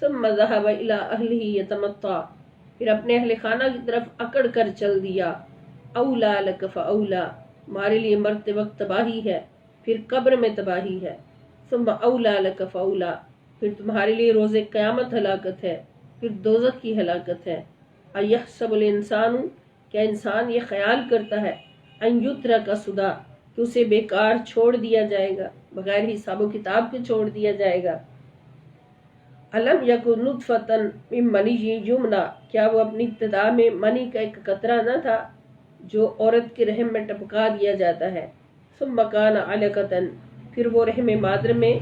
ثم ذهب الی اہلہ یتمطى، پھر اپنے اہل خانہ کی طرف اکڑ کر چل دیا. اولا لک فاولا، ہمارے لیے مرتے وقت تباہی ہے، پھر قبر میں تباہی ہے. ثم اولا لک فاولا، پھر تمہارے لیے روز قیامت ہلاکت ہے، پھر دوزخ کی ہلاکت ہے. ایحسب الانسان، کیا انسان یہ خیال کرتا ہے، ان یترک سدی، کہ اسے بیکار چھوڑ دیا جائے گا، بغیر حساب و کتاب کے چھوڑ دیا جائے گا. الم یکن نطفۃ من منی یمنی، کیا وہ اپنی ابتدا میں منی کا ایک قطرہ نہ تھا جو عورت کے رحم میں ٹپکا دیا جاتا ہے. ثم کان علقۃ، پھر وہ رحم مادر میں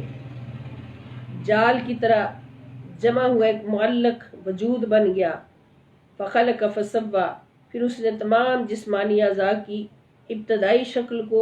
جال کی طرح جمع ہوا ایک معلق وجود بن گیا. فخلق فسوی، پھر اس نے تمام جسمانی اعضاء کی ابتدائی شکل کو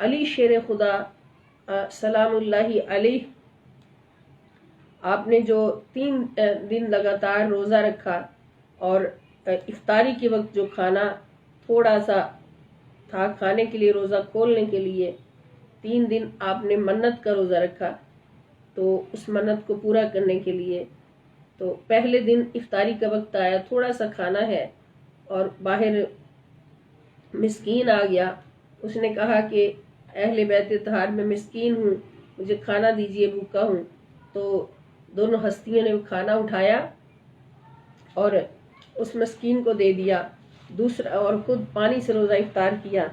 علی شیر خدا سلام اللہ علیہ، آپ نے جو 3 دن لگاتار روزہ رکھا اور افطاری کے وقت جو کھانا تھوڑا سا تھا کھانے کے لیے، روزہ کھولنے کے لیے 3 دن آپ نے منت کا روزہ رکھا، تو اس منت کو پورا کرنے کے لیے تو پہلے دن افطاری کا وقت آیا، تھوڑا سا کھانا ہے اور باہر مسکین آ گیا، اس نے کہا کہ اہل بیت طہار میں مسکین ہوں، مجھے کھانا دیجئے، بھوکا ہوں۔ تو دونوں ہستیوں نے وہ کھانا اٹھایا اور اس مسکین کو دے دیا، دوسرا اور خود پانی سے روزہ افطار کیا،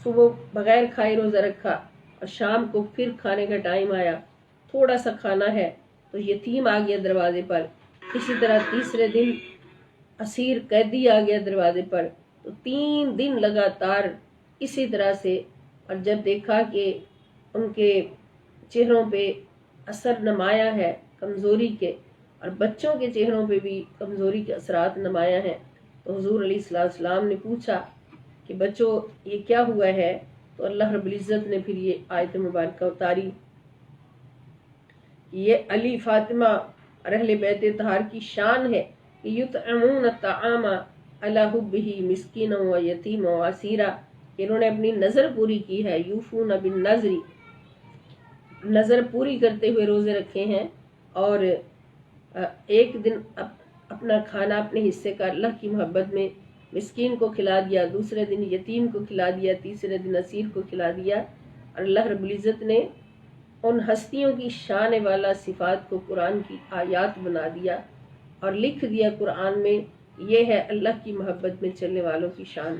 صبح بغیر کھائے روزہ رکھا اور شام کو پھر کھانے کا ٹائم آیا، تھوڑا سا کھانا ہے تو یتیم آ گیا دروازے پر۔ اسی طرح تیسرے دن اسیر قیدی آ گیا دروازے پر، تو 3 دن لگاتار اسی طرح سے، اور جب دیکھا کہ ان کے چہروں پہ اثر نمایاں ہے کمزوری کے، اور بچوں کے چہروں پہ بھی کمزوری کے اثرات نمایاں ہیں، تو حضور علیہ السلام نے پوچھا کہ بچوں یہ کیا ہوا ہے؟ تو اللہ رب العزت نے پھر یہ آیت مبارکہ اتاری، یہ علی فاطمہ اور اہل بیت طہار کی شان ہے کہ یطعمون الطعام علی حبہ مسکینا و یتیما و اسیرا، انہوں نے اپنی نظر پوری کی ہے، یوفون بالنذر، نظر پوری کرتے ہوئے روزے رکھے ہیں، اور ایک دن اپنا کھانا اپنے حصے کا اللہ کی محبت میں مسکین کو کھلا دیا، دوسرے دن یتیم کو کھلا دیا، تیسرے دن اسیر کو کھلا دیا، اور اللہ رب العزت نے ان ہستیوں کی شان والا صفات کو قرآن کی آیات بنا دیا اور لکھ دیا قرآن میں، یہ ہے اللہ کی محبت میں چلنے والوں کی شان۔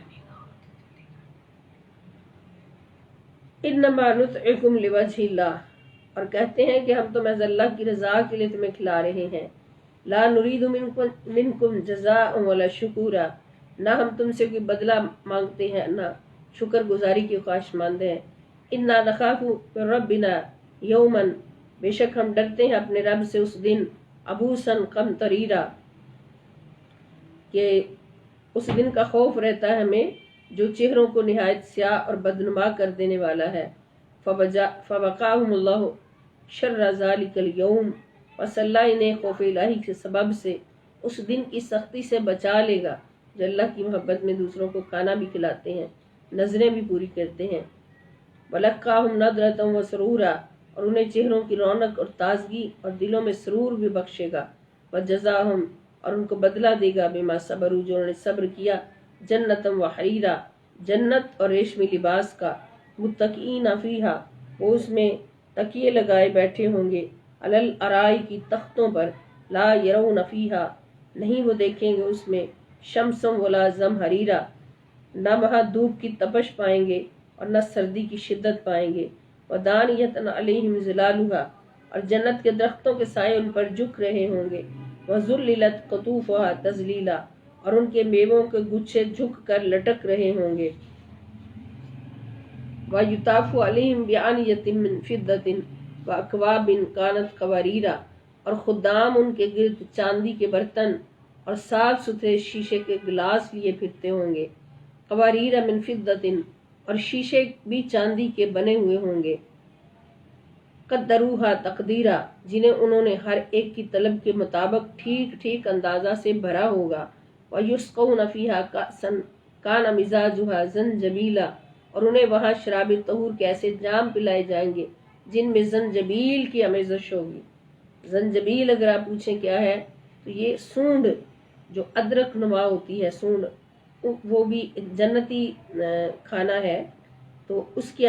انما نطعمکم لوجہ اللہ، اور کہتے ہیں کہ ہم تو محض اللہ کی رضا کے لیے تمہیں کھلا رہے ہیں، لا نرید منکم جزاء ولا شکورا، نہ ہم تم سے کوئی بدلہ مانگتے ہیں نہ شکر گزاری کی خواہش مند ہیں، انا نخاف من ربنا یوما، بے شک ہم ڈرتے ہیں اپنے رب سے اس دن، عبوسن قمطریرا، کہ اس دن کا خوف رہتا ہے ہمیں جو چہروں کو نہایت سیاہ اور بدنما کر دینے والا ہے۔ فوقاہم اللہ شر ذالک اليوم، پس اللہ انہیں خوف الہی کے سبب سے اس دن کی سختی سے بچا لے گا، جو اللہ کی محبت میں دوسروں کو کھانا بھی کھلاتے ہیں، نظریں بھی پوری کرتے ہیں۔ وَلَقَّاهُمْ نَضْرَةً وَسُرُورًا، اور انہیں چہروں کی رونق اور تازگی اور دلوں میں سرور بھی بخشے گا۔ وَجَزَاهُمْ، اور ان کو بدلہ دے گا، بما صبروا، جو انہوں نے صبر کیا، جنتاً وحریرا، جنت اور ریشمی لباس کا، متکئین فیہا، وہ اس میں تکیے لگائے بیٹھے ہوں گے، علی الارائک، تختوں پر، لا یرون فیہا، نہیں وہ دیکھیں گے اس میں، شمسا ولا زمہریرا، نہ وہاں دھوپ کی تپش پائیں گے اور نہ سردی کی شدت پائیں گے، ودانیۃ علیہم ظلالھا، اور جنت کے درختوں کے سائے ان پر جھک رہے ہوں گے، وذللت قطوفھا تذلیلا، اور ان کے میووں کے گچھے جھک کر لٹک رہے ہوں گے، وَيُطَافُ عَلَيْهِمْ بِآنِيَةٍ مِّن فِضَّةٍ وَأَكْوَابٍ كَانَتْ قَوَارِيرَا، اور خدام ان کے گرد چاندی کے برتن اور صاف ستھرے شیشے کے گلاس لیے پھرتے ہوں گے، قواریر من فضة، اور شیشے بھی چاندی کے بنے ہوئے ہوں گے، قدروها تقدیرا، جنہیں انہوں نے ہر ایک کی طلب کے مطابق ٹھیک ٹھیک اندازہ سے بھرا ہوگا، وَيُسْقَوْنَ فِيهَا كَأْسًا كَانَ مِزَاجُهَا زَنْجَبِيلًا، اور انہیں وہاں شراب طہور کے ایسے جام پلائے جائیں گے جن میں زنجبیل کی آمیزش ہوگی۔ زنجبیل اگر آپ پوچھیں کیا ہے تو یہ سونڈ جو ادرک نما ہوتی ہے، سونڈ، وہ بھی جنتی کھانا ہے، تو اس کی